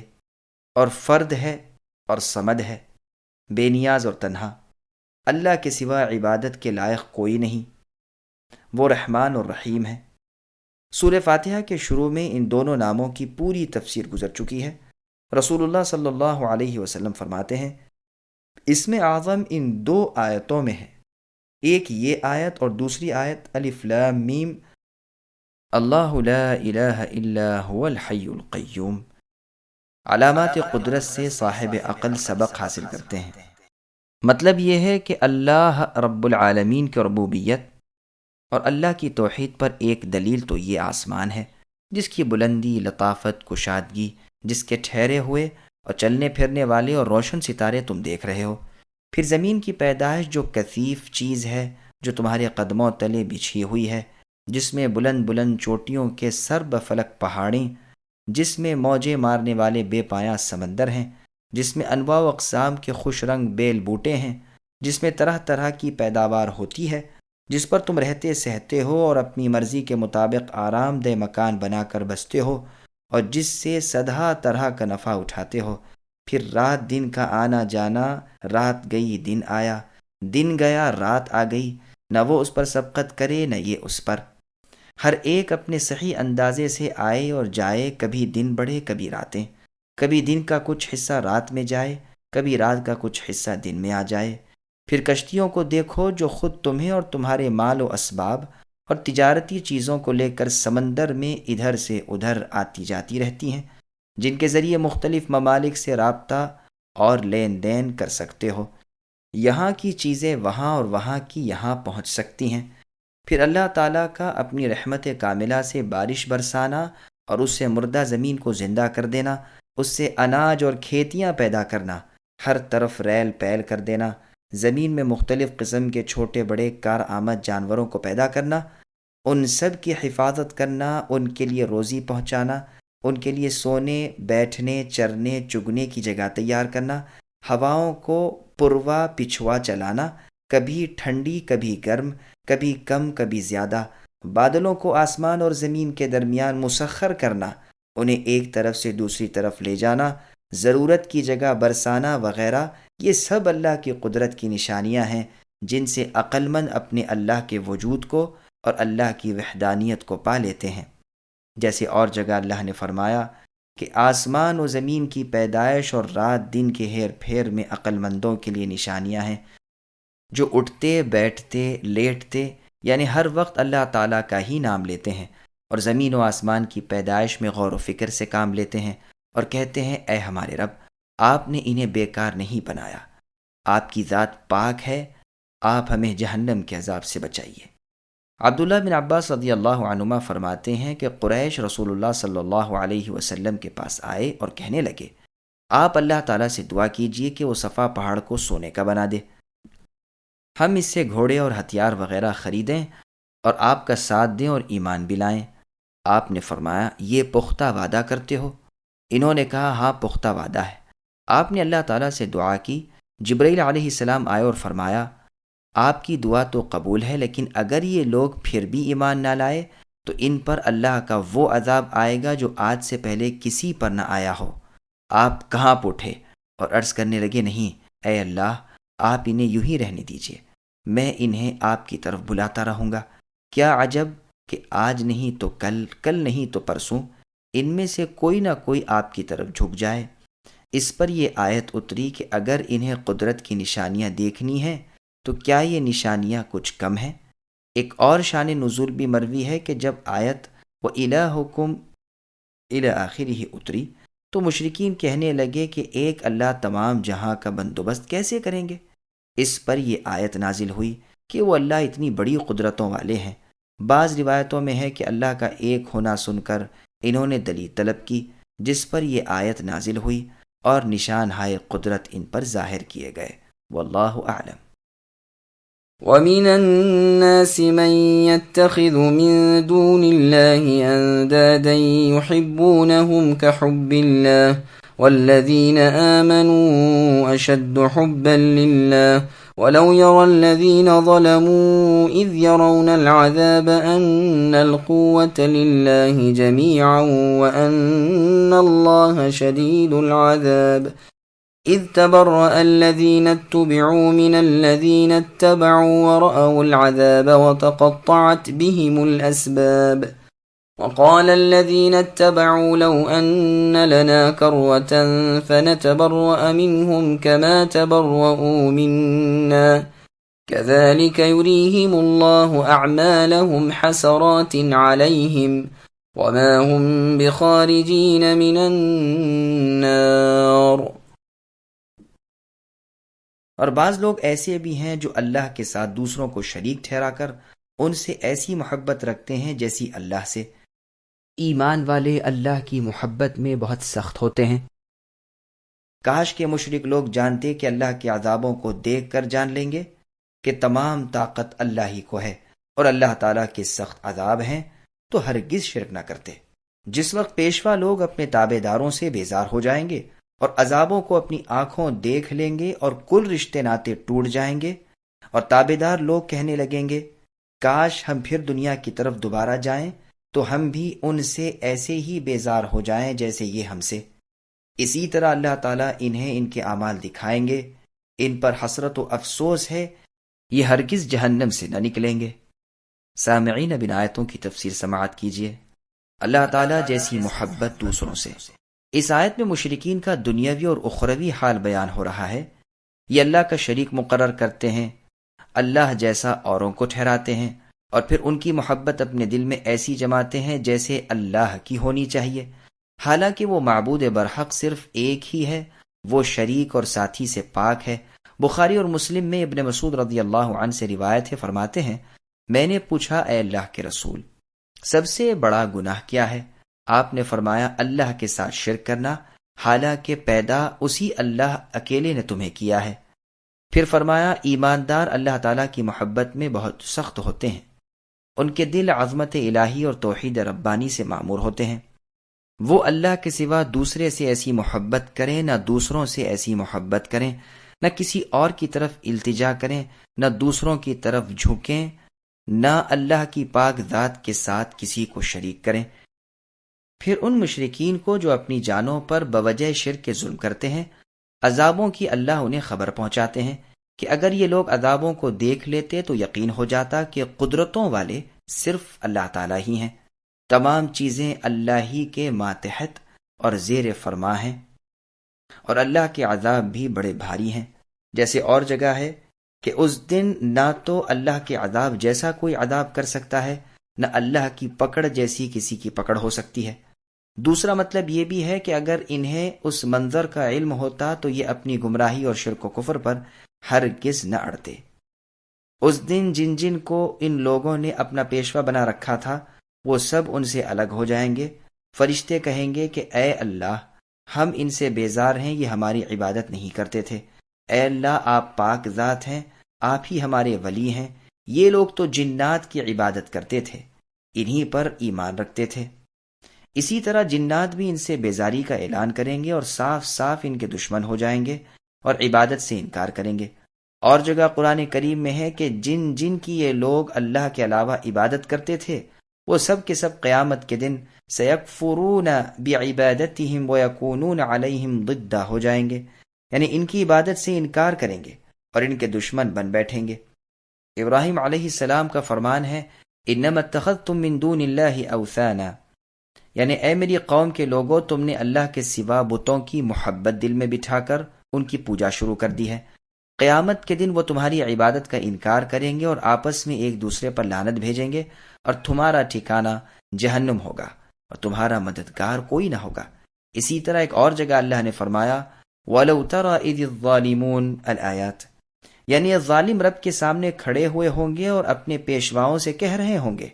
اور فرد ہے اور صمد ہے، بے نیاز اور تنہا۔ اللہ کے سوا عبادت کے لائق کوئی نہیں، وہ رحمان اور رحیم ہے۔ سورہ فاتحہ کے شروع میں ان دونوں ناموں کی پوری تفسیر گزر چکی ہے۔ رسول اللہ صلی اللہ علیہ وسلم فرماتے ہیں، اسم اعظم ان دو آیتوں میں ہے، ایک یہ آیت اور دوسری آیت الف لام میم، اللہ لا الہ الا هو الحی القیوم۔ علامات قدرت سے صاحب عقل سبق حاصل کرتے ہیں۔ مطلب یہ ہے کہ اللہ رب العالمین کی ربوبیت اور اللہ کی توحید پر ایک دلیل تو یہ آسمان ہے، جس کی بلندی، لطافت، کشادگی، جس کے ٹھہرے ہوئے اور چلنے پھرنے والے اور روشن ستارے تم دیکھ رہے ہو۔ پھر زمین کی پیدائش جو کثیف چیز ہے، جو تمہارے قدموں تلے بچھی ہوئی ہے، جس میں بلند بلند چوٹیوں کے سر بفلک پہاڑیں، جس میں موجیں مارنے والے بے پایاں سمندر ہیں، جس میں انواع و اقسام کے خوش رنگ بیل بوٹے ہیں، جس میں طرح طرح کی پیداوار ہوتی ہے، جس پر تم رہتے سہتے ہو اور اپنی مرضی کے مطابق آرام دہ مکان بنا کر بستے ہو، اور جس سے سدھا طرح کا نفع اٹھاتے ہو۔ پھر رات دن کا آنا جانا، رات گئی دن آیا، دن گیا رات آ گئی، نہ وہ اس پر سبقت کرے نہ یہ اس پر۔ ہر ایک اپنے صحیح اندازے سے آئے اور جائے، کبھی دن بڑھے کبھی راتیں، کبھی دن کا کچھ حصہ رات میں جائے، کبھی رات کا کچھ حصہ دن میں آ جائے۔ پھر کشتیوں کو دیکھو جو خود تمہیں اور تمہارے مال و اسباب اور تجارتی چیزوں کو لے کر سمندر میں ادھر سے ادھر آتی جاتی رہتی ہیں، جن کے ذریعے مختلف ممالک سے رابطہ اور لین دین کر سکتے ہو۔ یہاں کی چیزیں وہاں اور وہاں کی یہاں پہنچ سکتی ہیں۔ پھر اللہ تعالیٰ کا اپنی رحمت کاملہ سے بارش برسانا اور اس سے مردہ زمین کو زندہ کر دینا، اس سے اناج اور کھیتیاں پیدا کرنا، ہر طرف ریل پیل کر دینا، زمین میں مختلف قسم کے چھوٹے بڑے کارآمد جانوروں کو پیدا کرنا، ان سب کی حفاظت کرنا، ان کے لیے روزی پہنچانا، ان کے لیے سونے بیٹھنے چرنے چگنے کی جگہ تیار کرنا، ہواؤں کو پروا پچھوا چلانا، کبھی ٹھنڈی کبھی گرم، کبھی کم کبھی زیادہ، بادلوں کو آسمان اور زمین کے درمیان مسخر کرنا، انہیں ایک طرف سے دوسری طرف لے جانا، ضرورت کی جگہ برسانا وغیرہ، یہ سب اللہ کی قدرت کی نشانیاں ہیں جن سے عقل مند اپنے اللہ کے وجود کو اور اللہ کی وحدانیت کو پا لیتے ہیں۔ جیسے اور جگہ اللہ نے فرمایا کہ آسمان و زمین کی پیدائش اور رات دن کے ہیر پھیر میں عقل مندوں کے لیے نشانیاں ہیں، جو اٹھتے بیٹھتے لیٹتے یعنی ہر وقت اللہ تعالیٰ کا ہی نام لیتے ہیں، اور زمین و آسمان کی پیدائش میں غور و فکر سے کام لیتے ہیں اور کہتے ہیں اے ہمارے رب، آپ نے انہیں بیکار نہیں بنایا، آپ کی ذات پاک ہے، آپ ہمیں جہنم کے عذاب سے بچائیے۔ عبداللہ بن عباس رضی اللہ عنہما فرماتے ہیں کہ قریش رسول اللہ صلی اللہ علیہ وسلم کے پاس آئے اور کہنے لگے، آپ اللہ تعالیٰ سے دعا کیجئے کہ وہ صفا پہاڑ کو سونے کا بنا دے، ہم اس سے گھوڑے اور ہتھیار وغیرہ خریدیں اور آپ کا ساتھ دیں اور ایمان بھی لائیں۔ آپ نے فرمایا یہ پختہ وعدہ کرتے ہو؟ انہوں نے کہا ہاں پختہ وعدہ ہے۔ آپ نے اللہ تعالیٰ سے دعا کی، جبرائیل علیہ السلام آئے اور فرمایا آپ کی دعا تو قبول ہے، لیکن اگر یہ لوگ پھر بھی ایمان نہ لائے تو ان پر اللہ کا وہ عذاب آئے گا جو آج سے پہلے کسی پر نہ آیا ہو۔ آپ کہاں اٹھے اور عرض کرنے لگے، نہیں اے اللہ، آپ انہیں یوں ہی رہنے دیجئے، میں انہیں آپ کی طرف بلاتا رہوں گا۔ کیا عجب کہ آج نہیں تو کل، کل نہیں تو پرسوں، ان میں سے کوئی نہ کوئی آپ کی طرف جھک جائے۔ اس پر یہ آیت اتری کہ اگر انہیں قدرت کی نشانیاں دیکھنی ہیں تو کیا یہ نشانیاں کچھ کم ہیں؟ ایک اور شان نزول بھی مروی ہے کہ جب آیت وَإِلَٰهُكُمْ إِلَىٰ آخِرِهِ اتری تو مشرکین کہنے لگے کہ ایک اللہ تمام جہاں کا بندوبست کیسے کریں گے؟ اس پر یہ آیت نازل ہوئی کہ وہ اللہ اتنی بڑی قدرتوں والے ہیں۔ بعض روایتوں میں ہے کہ اللہ کا ایک ہونا سن کر انہوں نے دلیل طلب کی، جس پر یہ آیت نازل ہوئی اور نشان ہائے قدرت ان پر ظاہر کیے گئے۔ واللہ اعلم۔ وَمِنَ النَّاسِ مَن يَتَّخِذُ مِن دُونِ اللَّهِ أَندَادًا يُحِبُّونَهُمْ كَحُبِّ اللَّهِ وَالَّذِينَ آمَنُوا أَشَدُّ حُبًّا لِلَّهِ وَلَوْ يَرَى الَّذِينَ ظَلَمُوا إِذْ يَرَوْنَ الْعَذَابَ أَنَّ الْقُوَّةَ لِلَّهِ جَمِيعًا وَأَنَّ اللَّهَ شَدِيدُ الْعَذَابِ إِذْ تَبَرَّأَ الَّذِينَ اتُّبِعُوا مِنَ الَّذِينَ اتَّبَعُوا وَرَأَوُا الْعَذَابَ وَتَقَطَّعَتْ بِهِمُ الْأَسْبَابُ وَقَالَ الَّذِينَ اتَّبَعُوا لَوْ أَنَّ لَنَا كَرَّةً فَنَتَبَرَّأَ مِنْهُمْ كَمَا تَبَرَّؤُوا مِنَّا كَذَلِكَ يُرِيهِمُ اللَّهُ أَعْمَالَهُمْ حَسَرَاتٍ عَلَيْهِمْ وَمَا هُمْ بِخَارِجِينَ مِنَ النَّارِ۔ اور بعض لوگ ایسے بھی ہیں جو اللہ کے ساتھ دوسروں کو شریک ٹھہرا کر ان سے ایسی محبت رکھتے ہیں جیسی اللہ سے۔ ایمان والے اللہ کی محبت میں بہت سخت ہوتے ہیں۔ کاش کے مشرک لوگ جانتے کہ اللہ کے عذابوں کو دیکھ کر جان لیں گے کہ تمام طاقت اللہ ہی کو ہے اور اللہ تعالیٰ کے سخت عذاب ہیں تو ہرگز شرک نہ کرتے۔ جس وقت پیشوا لوگ اپنے تابع داروں سے بیزار ہو جائیں گے اور عذابوں کو اپنی آنکھوں دیکھ لیں گے اور کل رشتے ناتے ٹوٹ جائیں گے، اور تابع دار لوگ کہنے لگیں گے کاش ہم پھر دنیا کی طرف دوبارہ جائیں تو ہم بھی ان سے ایسے ہی بیزار ہو جائیں جیسے یہ ہم سے۔ اسی طرح اللہ تعالیٰ انہیں ان کے اعمال دکھائیں گے، ان پر حسرت و افسوس ہے، یہ ہرگز جہنم سے نہ نکلیں گے۔ سامعین، اب ان آیتوں کی تفسیر سماعت کیجیے۔ اللہ تعالیٰ جیسی محبت دوسروں سے، اس آیت میں مشرکین کا دنیاوی اور اخروی حال بیان ہو رہا ہے۔ یہ اللہ کا شریک مقرر کرتے ہیں، اللہ جیسا اوروں کو ٹھہراتے ہیں، اور پھر ان کی محبت اپنے دل میں ایسی جماتے ہیں جیسے اللہ کی ہونی چاہیے، حالانکہ وہ معبود برحق صرف ایک ہی ہے، وہ شریک اور ساتھی سے پاک ہے۔ بخاری اور مسلم میں ابن مسعود رضی اللہ عنہ سے روایت ہے، فرماتے ہیں میں نے پوچھا اے اللہ کے رسول، سب سے بڑا گناہ کیا ہے؟ آپ نے فرمایا اللہ کے ساتھ شرک کرنا، حالانکہ پیدا اسی اللہ اکیلے نے تمہیں کیا ہے۔ پھر فرمایا ایماندار اللہ تعالیٰ کی محبت میں بہت سخت ہوتے ہیں، ان کے دل عظمت الہی اور توحید ربانی سے معمور ہوتے ہیں، وہ اللہ کے سوا دوسرے سے ایسی محبت کریں، نہ دوسروں سے ایسی محبت کریں، نہ کسی اور کی طرف التجا کریں، نہ دوسروں کی طرف جھکیں، نہ اللہ کی پاک ذات کے ساتھ کسی کو شریک کریں۔ پھر ان مشرکین کو جو اپنی جانوں پر بوجہ شرک کے ظلم کرتے ہیں، عذابوں کی اللہ انہیں خبر پہنچاتے ہیں کہ اگر یہ لوگ عذابوں کو دیکھ لیتے تو یقین ہو جاتا کہ قدرتوں والے صرف اللہ تعالیٰ ہی ہیں، تمام چیزیں اللہ ہی کے ماتحت اور زیر فرما ہیں، اور اللہ کے عذاب بھی بڑے بھاری ہیں۔ جیسے اور جگہ ہے کہ اس دن نہ تو اللہ کے عذاب جیسا کوئی عذاب کر سکتا ہے، نہ اللہ کی پکڑ جیسی کسی کی پکڑ ہو سکتی ہے۔ دوسرا مطلب یہ بھی ہے کہ اگر انہیں اس منظر کا علم ہوتا تو یہ اپنی گمراہی اور شرک و کفر پر ہرگز نہ اڑتے۔ اس دن جن جن کو ان لوگوں نے اپنا پیشوا بنا رکھا تھا وہ سب ان سے الگ ہو جائیں گے۔ فرشتے کہیں گے کہ اے اللہ، ہم ان سے بیزار ہیں، یہ ہماری عبادت نہیں کرتے تھے۔ اے اللہ، آپ پاک ذات ہیں، آپ ہی ہمارے ولی ہیں، یہ لوگ تو جنات کی عبادت کرتے تھے، انہی پر ایمان رکھتے تھے۔ اسی طرح جنات بھی ان سے بیزاری کا اعلان کریں گے اور صاف صاف ان کے دشمن ہو جائیں گے اور عبادت سے انکار کریں گے۔ اور جگہ قرآن کریم میں ہے کہ جن جن کی یہ لوگ اللہ کے علاوہ عبادت کرتے تھے وہ سب کے سب قیامت کے دن سیکفرون بعبادتہم ویکونون علیہم ضدہ ہو جائیں گے، یعنی ان کی عبادت سے انکار کریں گے اور ان کے دشمن بن بیٹھیں گے۔ ابراہیم علیہ السلام کا فرمان ہے انما اتخذتم من دون اللہ اوثانا، یعنی اے میری قوم کے لوگوں، تم نے اللہ کے سوا بتوں کی محبت دل میں بٹھا کر ان کی پوجا شروع کر دی ہے۔ قیامت کے دن وہ تمہاری عبادت کا انکار کریں گے اور آپس میں ایک دوسرے پر لعنت بھیجیں گے، اور تمہارا ٹھکانہ جہنم ہوگا اور تمہارا مددگار کوئی نہ ہوگا۔ اسی طرح ایک اور جگہ اللہ نے فرمایا وَلَوْ تَرَى إِذِ الظَّالِمُونَ الآیات، یعنی ظالم رب کے سامنے کھڑے ہوئے ہوں گے اور اپنے پیشواؤں سے کہہ رہے ہوں گے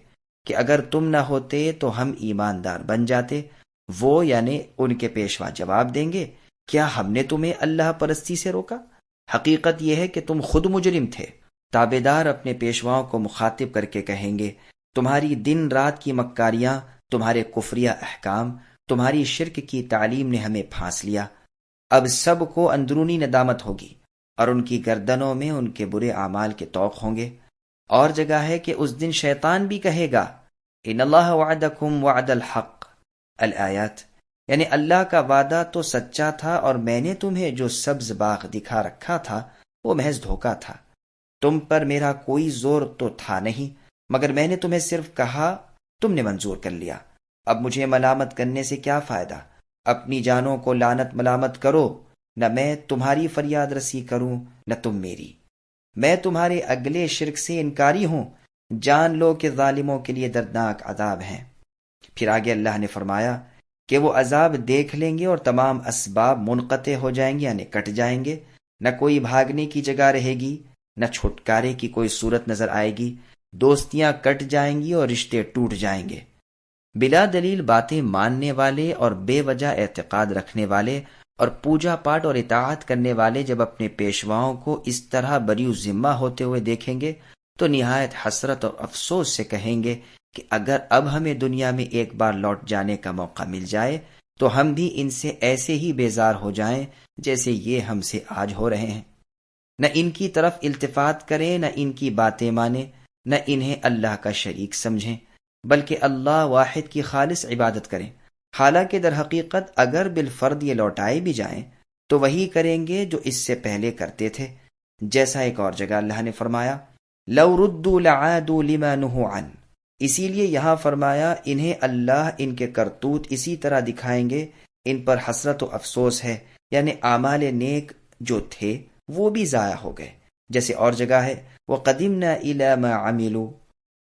کہ اگر تم نہ ہوتے تو ہم ایماندار بن جاتے۔ وہ یعنی ان کے پیشوا جواب دیں گے کیا ہم نے تمہیں اللہ پرستی سے روکا؟ حقیقت یہ ہے کہ تم خود مجرم تھے۔ تابعدار اپنے پیشواؤں کو مخاطب کر کے کہیں گے تمہاری دن رات کی مکاریاں، تمہارے کفریہ احکام، تمہاری شرک کی تعلیم نے ہمیں پھانس لیا۔ اب سب کو اندرونی ندامت ہوگی اور ان کی گردنوں میں ان کے برے اعمال کے طوق ہوں گے۔ اور جگہ ہے کہ اس دن شیطان بھی کہے گا ان اللہ وعدکم وعد الحق الآیات، یعنی اللہ کا وعدہ تو سچا تھا اور میں نے تمہیں جو سبز باغ دکھا رکھا تھا وہ محض دھوکہ تھا، تم پر میرا کوئی زور تو تھا نہیں، مگر میں نے تمہیں صرف کہا، تم نے منظور کر لیا۔ اب مجھے ملامت کرنے سے کیا فائدہ؟ اپنی جانوں کو لعنت ملامت کرو، نہ میں تمہاری فریاد رسی کروں نہ تم میری۔ میں تمہارے اگلے شرک سے انکاری ہوں، جان لو کہ ظالموں کے لیے دردناک عذاب ہیں۔ پھر آگے اللہ نے فرمایا کہ وہ عذاب دیکھ لیں گے اور تمام اسباب منقطع ہو جائیں گے، یعنی کٹ جائیں گے، نہ کوئی بھاگنے کی جگہ رہے گی، نہ چھٹکارے کی کوئی صورت نظر آئے گی، دوستیاں کٹ جائیں گی اور رشتے ٹوٹ جائیں گے۔ بلا دلیل باتیں ماننے والے اور بے وجہ اعتقاد رکھنے والے اور پوجا پاٹ اور اطاعت کرنے والے جب اپنے پیشواؤں کو اس طرح بری ذمہ ہوتے ہوئے دیکھیں گے تو نہایت حسرت اور افسوس سے کہیں گے کہ اگر اب ہمیں دنیا میں ایک بار لوٹ جانے کا موقع مل جائے تو ہم بھی ان سے ایسے ہی بیزار ہو جائیں جیسے یہ ہم سے آج ہو رہے ہیں۔ نہ ان کی طرف التفات کریں، نہ ان کی باتیں مانیں، نہ انہیں اللہ کا شریک سمجھیں، بلکہ اللہ واحد کی خالص عبادت کریں۔ حالانکہ در حقیقت اگر بالفرد یہ لوٹائے بھی جائیں تو وہی کریں گے جو اس سے پہلے کرتے تھے، جیسا ایک اور جگہ اللہ نے فرمایا لو ردوا لعادوا لما نہوا عنہ، اسی لیے یہاں فرمایا انہیں اللہ ان کے کرتوت اسی طرح دکھائیں گے، ان پر حسرت و افسوس ہے، یعنی اعمال نیک جو تھے وہ بھی ضائع ہو گئے، جیسے اور جگہ ہے وَقَدِمْنَا إِلَى مَا عَمِلُوا،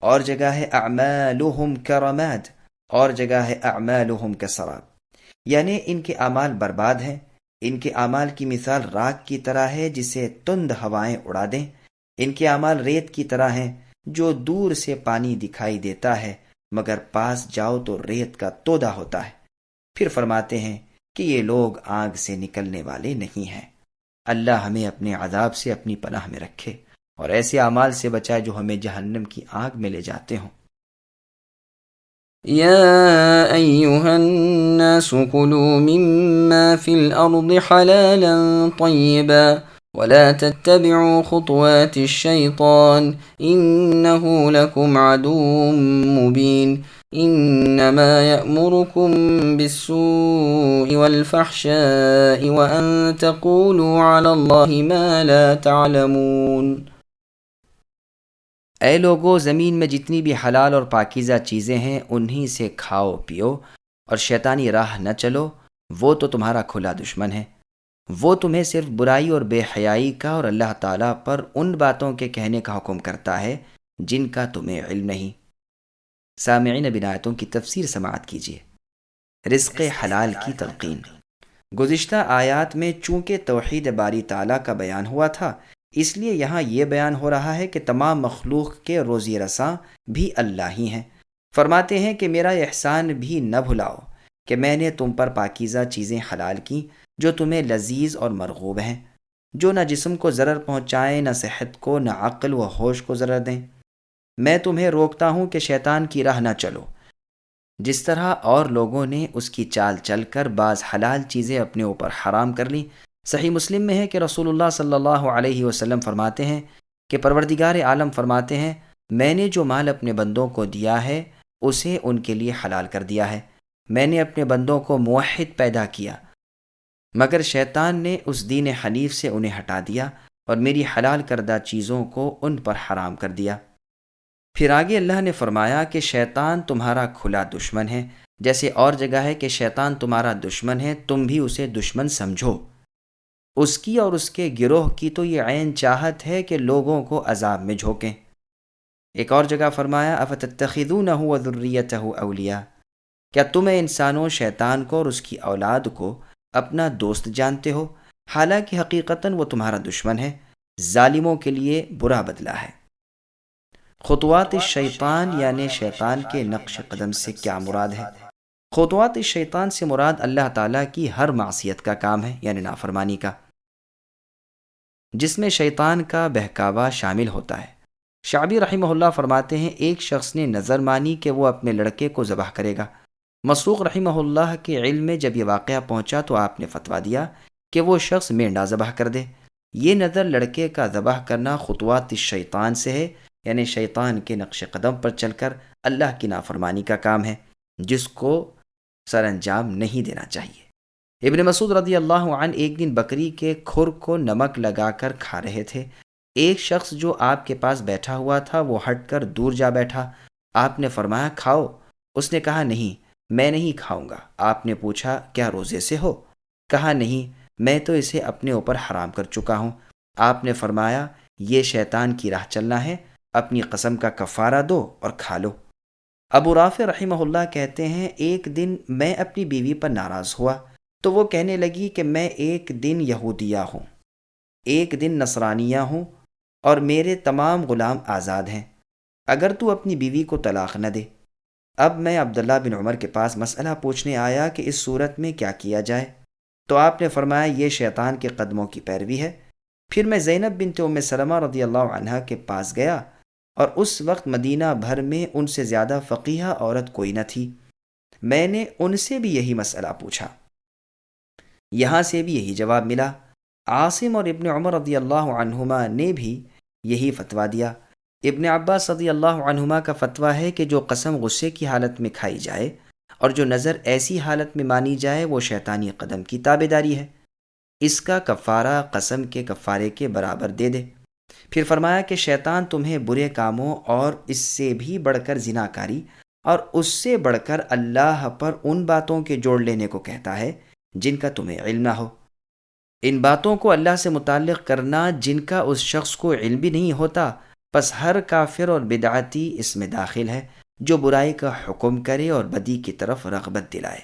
اور جگہ ہے اعمالهم کرماد، اور جگہ ہے اعمالهم کسراب، یعنی ان کے اعمال برباد ہیں، ان کے اعمال کی مثال راکھ کی طرح ہے جسے تند ہوائیں اڑا دیں، ان کے اعمال ریت کی طرح ہیں جو دور سے پانی دکھائی دیتا ہے مگر پاس جاؤ تو ریت کا تودا ہوتا ہے۔ پھر فرماتے ہیں کہ یہ لوگ آگ سے نکلنے والے نہیں ہیں۔ اللہ ہمیں اپنے عذاب سے اپنی پناہ میں رکھے اور ایسے اعمال سے بچائے جو ہمیں جہنم کی آگ میں لے جاتے ہوں۔ يا أيها الناس كلوا مما في الأرض حلالا طيبا ولا تتبعوا خطوات الشيطان إنه لكم عدو مبين إنما يأمركم بالسوء والفحشاء وأن تقولوا على الله ما لا تعلمون۔ اے لوگو، زمین میں جتنی بھی حلال اور پاکیزہ چیزیں ہیں انہی سے کھاؤ پیو اور شیطانی راہ نہ چلو، وہ تو تمہارا کھلا دشمن ہے۔ وہ تمہیں صرف برائی اور بے حیائی کا اور اللہ تعالیٰ پر ان باتوں کے کہنے کا حکم کرتا ہے جن کا تمہیں علم نہیں۔ سامعین، اب ان آیتوں کی تفسیر سماعت کیجیے۔ رزق حلال کی تلقین۔ گزشتہ آیات میں چونکہ توحید باری تعالیٰ کا بیان ہوا تھا، اس لیے یہاں یہ بیان ہو رہا ہے کہ تمام مخلوق کے روزی رساں بھی اللہ ہی ہیں۔ فرماتے ہیں کہ میرا احسان بھی نہ بھلاؤ کہ میں نے تم پر پاکیزہ چیزیں حلال کی جو تمہیں لذیذ اور مرغوب ہیں، جو نہ جسم کو ضرر پہنچائیں، نہ صحت کو، نہ عقل و ہوش کو ضرر دیں۔ میں تمہیں روکتا ہوں کہ شیطان کی راہ نہ چلو، جس طرح اور لوگوں نے اس کی چال چل کر بعض حلال چیزیں اپنے اوپر حرام کر لیں۔ صحیح مسلم میں ہے کہ رسول اللہ صلی اللہ علیہ وسلم فرماتے ہیں کہ پروردگار عالم فرماتے ہیں میں نے جو مال اپنے بندوں کو دیا ہے اسے ان کے لیے حلال کر دیا ہے۔ میں نے اپنے بندوں کو موحد پیدا کیا، مگر شیطان نے اس دین حنیف سے انہیں ہٹا دیا اور میری حلال کردہ چیزوں کو ان پر حرام کر دیا۔ پھر آگے اللہ نے فرمایا کہ شیطان تمہارا کھلا دشمن ہے، جیسے اور جگہ ہے کہ شیطان تمہارا دشمن ہے، تم بھی اسے دشمن سمجھو۔ اس کی اور اس کے گروہ کی تو یہ عین چاہت ہے کہ لوگوں کو عذاب میں جھونکیں۔ ایک اور جگہ فرمایا افتتخذونہ وذریتہ اولیاء، کیا تم انسانوں شیطان کو اور اس کی اولاد کو اپنا دوست جانتے ہو، حالانکہ حقیقتاً وہ تمہارا دشمن ہے۔ ظالموں کے لیے برا بدلہ ہے۔ خطوات الشیطان یعنی شیطان کے نقش قدم سے کیا مراد ہے؟ خطوات الشیطان سے مراد اللہ تعالیٰ کی ہر معصیت کا کام ہے، یعنی نافرمانی کا، جس میں شیطان کا بہکاوا شامل ہوتا ہے۔ شعبی رحمہ اللہ فرماتے ہیں ایک شخص نے نظر مانی کہ وہ اپنے لڑکے کو ذبح کرے گا۔ مسروق رحمہ اللہ کے علم میں جب یہ واقعہ پہنچا تو آپ نے فتویٰ دیا کہ وہ شخص مینڈا ذبح کر دے۔ یہ نظر لڑکے کا ذبح کرنا خطوات الشیطان سے ہے، یعنی شیطان کے نقش قدم پر چل کر اللہ کی نافرمانی کا کام ہے، جس کو سر انجام نہیں دینا چاہیے۔ ابن مسعود رضی اللہ عنہ ایک دن بکری کے کھر کو نمک لگا کر کھا رہے تھے۔ ایک شخص جو آپ کے پاس بیٹھا ہوا تھا وہ ہٹ کر دور جا بیٹھا۔ آپ نے فرمایا کھاؤ۔ اس نے کہا نہیں، میں نہیں کھاؤں گا۔ آپ نے پوچھا کیا روزے سے ہو؟ کہا نہیں، میں تو اسے اپنے اوپر حرام کر چکا ہوں۔ آپ نے فرمایا یہ شیطان کی راہ چلنا ہے، اپنی قسم کا کفارہ دو اور کھا لو۔ ابو رافع رحمہ اللہ کہتے ہیں ایک دن میں اپنی بیوی پر ناراض ہوا تو وہ کہنے لگی کہ میں ایک دن یہودیہ ہوں، ایک دن نصرانیہ ہوں اور میرے تمام غلام آزاد ہیں، اگر تو اپنی بیوی کو طلاق نہ دے۔ اب میں عبداللہ بن عمر کے پاس مسئلہ پوچھنے آیا کہ اس صورت میں کیا کیا جائے، تو آپ نے فرمایا یہ شیطان کے قدموں کی پیروی ہے۔ پھر میں زینب بنت ام سلمہ رضی اللہ عنہا کے پاس گیا اور اس وقت مدینہ بھر میں ان سے زیادہ فقیہ عورت کوئی نہ تھی۔ میں نے ان سے بھی یہی مسئلہ پوچھا، یہاں سے بھی یہی جواب ملا۔ عاصم اور ابن عمر رضی اللہ عنہما نے بھی یہی فتویٰ دیا۔ ابن عباس رضی اللہ عنہما کا فتویٰ ہے کہ جو قسم غصے کی حالت میں کھائی جائے اور جو نظر ایسی حالت میں مانی جائے وہ شیطانی قدم کی تابع داری ہے، اس کا کفارہ قسم کے کفارے کے برابر دے دے۔ پھر فرمایا کہ شیطان تمہیں برے کاموں اور اس سے بھی بڑھ کر زناکاری اور اس سے بڑھ کر اللہ پر ان باتوں کے جوڑ لینے کو کہتا ہے جن کا تمہیں علم نہ ہو۔ ان باتوں کو اللہ سے متعلق کرنا جن کا اس شخص کو علم بھی نہیں ہوتا، پس ہر کافر اور بدعتی اس میں داخل ہے جو برائی کا حکم کرے اور بدی کی طرف رغبت دلائے۔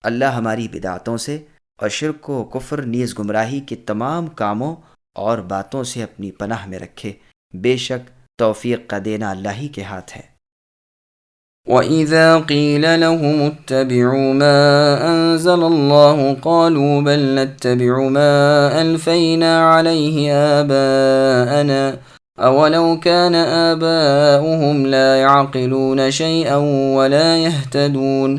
اللہ ہماری بدعتوں سے اور شرک و کفر نیز گمراہی کے تمام کاموں اور باتوں سے اپنی پناہ میں رکھے، بے شک توفیق کا دینا اللہ ہی کے ہاتھ ہے۔ وَإِذَا قِيلَ لَهُمُ اتَّبِعُوا مَا أَنزَلَ اللَّهُ قَالُوا بَلْ نَتَّبِعُ مَا أَلْفَيْنَا عَلَيْهِ آبَاءَنَا أَوَلَوْ كَانَ آبَاؤُهُمْ لَا يَعْقِلُونَ شَيْئًا وَلَا يَهْتَدُونَ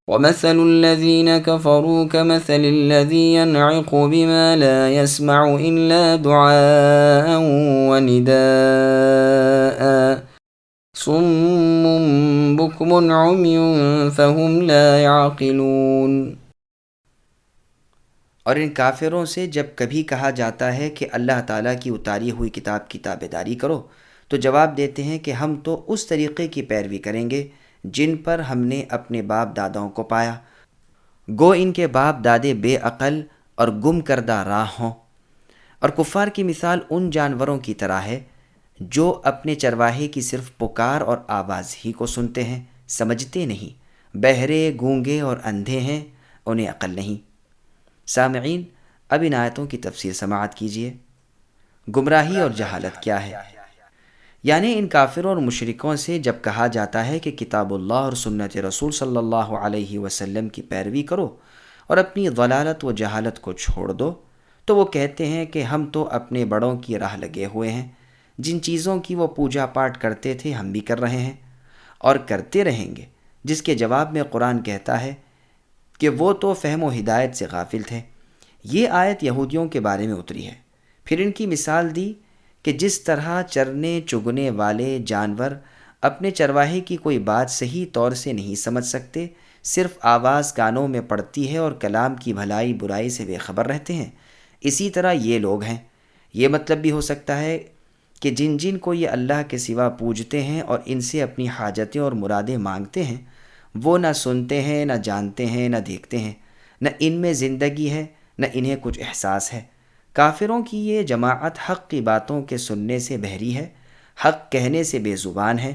وَمَثَلُ الَّذِينَ كَفَرُوا كَمَثَلِ الَّذِي يَنْعِقُ بِمَا لَا يَسْمَعُ إِلَّا دُعَاءً وَنِدَاءً صُمٌّ بُكْمٌ عُمْيٌ فَهُمْ لَا يَعْقِلُونَ۔ اور ان کافروں سے جب کبھی کہا جاتا ہے کہ اللہ تعالیٰ کی اتاری ہوئی کتاب کی تابع داری کرو تو جواب دیتے ہیں کہ ہم تو اس طریقے کی پیروی کریں گے جن پر ہم نے اپنے باپ داداؤں کو پایا، گو ان کے باپ دادے بے عقل اور گم کردہ راہ ہوں۔ اور کفار کی مثال ان جانوروں کی طرح ہے جو اپنے چرواہے کی صرف پکار اور آواز ہی کو سنتے ہیں، سمجھتے نہیں، بہرے گونگے اور اندھے ہیں، انہیں عقل نہیں۔ سامعین، اب ان آیتوں کی تفسیر سماعت کیجیے۔ گمراہی اور جہالت کیا ہے؟ یعنی ان کافروں اور مشرکوں سے جب کہا جاتا ہے کہ کتاب اللہ اور سنت رسول صلی اللہ علیہ وسلم کی پیروی کرو اور اپنی ضلالت و جہالت کو چھوڑ دو، تو وہ کہتے ہیں کہ ہم تو اپنے بڑوں کی راہ لگے ہوئے ہیں، جن چیزوں کی وہ پوجا پاٹ کرتے تھے ہم بھی کر رہے ہیں اور کرتے رہیں گے، جس کے جواب میں قرآن کہتا ہے کہ وہ تو فہم و ہدایت سے غافل تھے۔ یہ آیت یہودیوں کے بارے میں اتری ہے۔ پھر ان کی مثال دی کہ جس طرح چرنے چگنے والے جانور اپنے چرواہے کی کوئی بات صحیح طور سے نہیں سمجھ سکتے، صرف آواز کانوں میں پڑتی ہے اور کلام کی بھلائی برائی سے بے خبر رہتے ہیں، اسی طرح یہ لوگ ہیں۔ یہ مطلب بھی ہو سکتا ہے کہ جن جن کو یہ اللہ کے سوا پوجتے ہیں اور ان سے اپنی حاجتیں اور مرادیں مانگتے ہیں، وہ نہ سنتے ہیں، نہ جانتے ہیں، نہ دیکھتے ہیں، نہ ان میں زندگی ہے، نہ انہیں کچھ احساس ہے۔ کافروں کی یہ جماعت حق کی باتوں کے سننے سے بہری ہے، حق کہنے سے بے زبان ہے،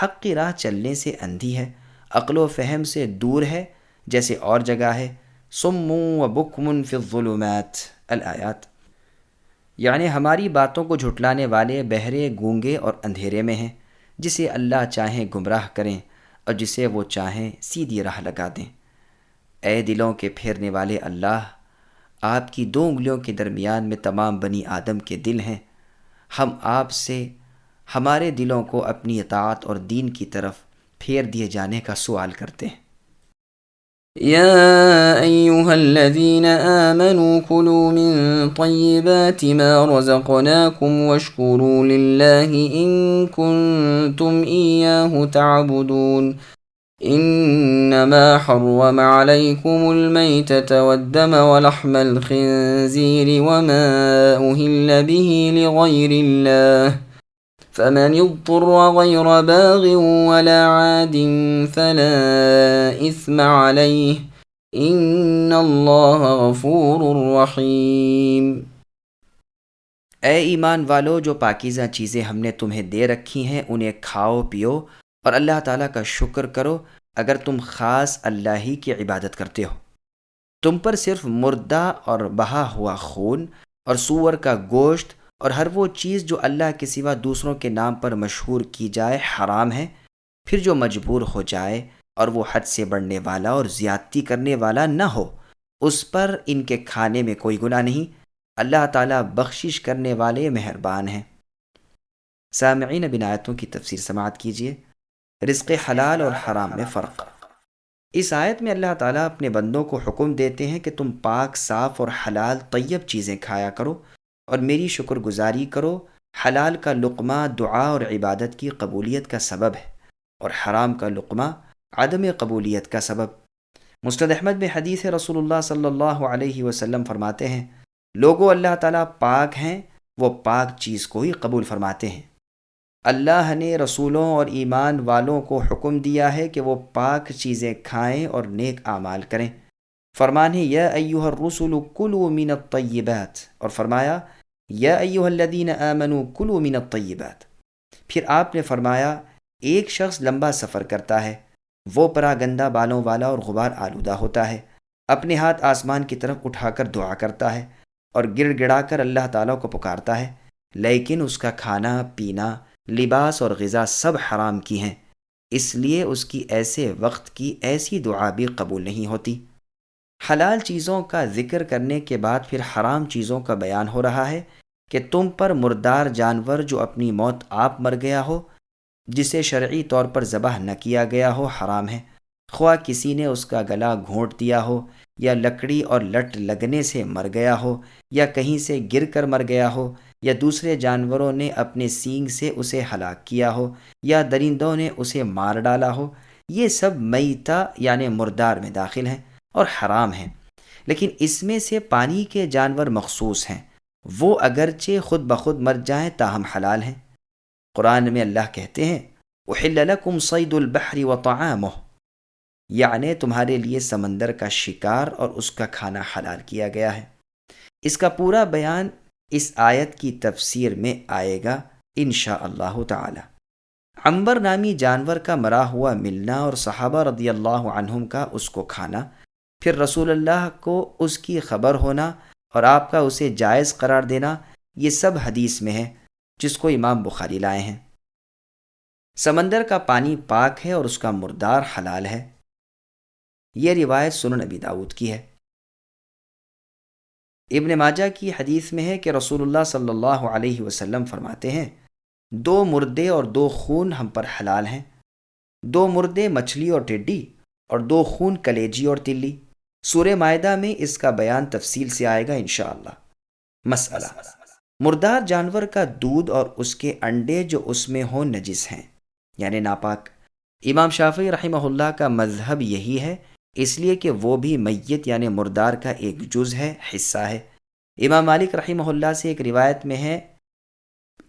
حق کی راہ چلنے سے اندھی ہے، عقل و فہم سے دور ہے، جیسے اور جگہ ہے صم و بکم فی الظلمات الآیات، یعنی ہماری باتوں کو جھٹلانے والے بہرے گونگے اور اندھیرے میں ہیں، جسے اللہ چاہیں گمراہ کریں اور جسے وہ چاہیں سیدھی راہ لگا دیں۔ اے دلوں کے پھیرنے والے اللہ، آپ کی دو انگلیوں کے درمیان میں تمام بنی آدم کے دل ہیں، ہم آپ سے ہمارے دلوں کو اپنی اطاعت اور دین کی طرف پھیر دیے جانے کا سوال کرتے ہیں۔ يا أيها الذين آمنوا كلوا من طيبات ما رزقناكم واشكروا لله إن كنتم إياه تعبدون إنما حرم عليكم الميتة والدم ولحم الخنزير وما أهل به لغير الله فمن اضطر غير باغ ولا عاد فلا إثم عليه إن الله غفور رحيم۔ اے ایمان والو، جو پاکیزہ چیزیں ہم نے تمہیں دے رکھی ہیں انہیں کھاؤ پیو اور اللہ تعالیٰ کا شکر کرو اگر تم خاص اللہ ہی کی عبادت کرتے ہو۔ تم پر صرف مردہ اور بہا ہوا خون اور سور کا گوشت اور ہر وہ چیز جو اللہ کے سوا دوسروں کے نام پر مشہور کی جائے حرام ہے۔ پھر جو مجبور ہو جائے اور وہ حد سے بڑھنے والا اور زیادتی کرنے والا نہ ہو، اس پر ان کے کھانے میں کوئی گناہ نہیں، اللہ تعالیٰ بخشش کرنے والے مہربان ہیں۔ سامعین، اب ان آیتوں کی تفسیر سماعت کیجیے۔ رزق حلال اور حرام میں فرق۔ اس آیت میں اللہ تعالیٰ اپنے بندوں کو حکم دیتے ہیں کہ تم پاک، صاف اور حلال طیب چیزیں کھایا کرو اور میری شکر گزاری کرو۔ حلال کا لقمہ دعا اور عبادت کی قبولیت کا سبب ہے اور حرام کا لقمہ عدم قبولیت کا سبب۔ مسند احمد میں حدیث رسول اللہ صلی اللہ علیہ وسلم فرماتے ہیں، لوگو اللہ تعالیٰ پاک ہیں، وہ پاک چیز کو ہی قبول فرماتے ہیں۔ اللہ نے رسولوں اور ایمان والوں کو حکم دیا ہے کہ وہ پاک چیزیں کھائیں اور نیک اعمال کریں۔ فرمان ہے یا ایھا الرسل کلوا من الطیبات، اور فرمایا یا ایھا الذین آمنوا کلوا من الطیبات۔ پھر آپ نے فرمایا ایک شخص لمبا سفر کرتا ہے، وہ پراگندہ بالوں والا اور غبار آلودہ ہوتا ہے، اپنے ہاتھ آسمان کی طرف اٹھا کر دعا کرتا ہے اور گڑ گڑا کر اللہ تعالیٰ کو پکارتا ہے، لیکن اس کا کھانا پینا، لباس اور غذا سب حرام کی ہیں، اس لیے اس کی ایسے وقت کی ایسی دعا بھی قبول نہیں ہوتی۔ حلال چیزوں کا ذکر کرنے کے بعد پھر حرام چیزوں کا بیان ہو رہا ہے کہ تم پر مردار جانور جو اپنی موت آپ مر گیا ہو، جسے شرعی طور پر ذبح نہ کیا گیا ہو، حرام ہے، خواہ کسی نے اس کا گلا گھونٹ دیا ہو، یا لکڑی اور لٹ لگنے سے مر گیا ہو، یا کہیں سے گر کر مر گیا ہو، یا دوسرے جانوروں نے اپنے سینگ سے اسے ہلاک کیا ہو، یا درندوں نے اسے مار ڈالا ہو، یہ سب میتہ یعنی مردار میں داخل ہیں اور حرام ہیں۔ لیکن اس میں سے پانی کے جانور مخصوص ہیں، وہ اگرچہ خود بخود مر جائیں تاہم حلال ہیں۔ قرآن میں اللہ کہتے ہیں احل لکم صید البحر وطعامہ، یعنی تمہارے لیے سمندر کا شکار اور اس کا کھانا حلال کیا گیا ہے۔ اس کا پورا بیان اس آیت کی تفسیر میں آئے گا انشاءاللہ تعالی۔ عنبر نامی جانور کا مرا ہوا ملنا اور صحابہ رضی اللہ عنہم کا اس کو کھانا، پھر رسول اللہ کو اس کی خبر ہونا اور آپ کا اسے جائز قرار دینا، یہ سب حدیث میں ہے جس کو امام بخاری لائے ہیں۔ سمندر کا پانی پاک ہے اور اس کا مردار حلال ہے، یہ روایت سنن ابی داؤد کی ہے۔ ابن ماجہ کی حدیث میں ہے کہ رسول اللہ صلی اللہ علیہ وسلم فرماتے ہیں 2 مردے اور 2 خون ہم پر حلال ہیں، 2 مردے مچھلی اور ٹڈی، اور 2 خون کلیجی اور تلی۔ سورہ مائدہ میں اس کا بیان تفصیل سے آئے گا انشاءاللہ۔ مسئلہ، مردار جانور کا دودھ اور اس کے انڈے جو اس میں ہوں نجس ہیں یعنی ناپاک۔ امام شافعی رحمہ اللہ کا مذہب یہی ہے، اس لیے کہ وہ بھی میت یعنی مردار کا ایک جز ہے، حصہ ہے۔ امام مالک رحمہ اللہ سے ایک روایت میں ہے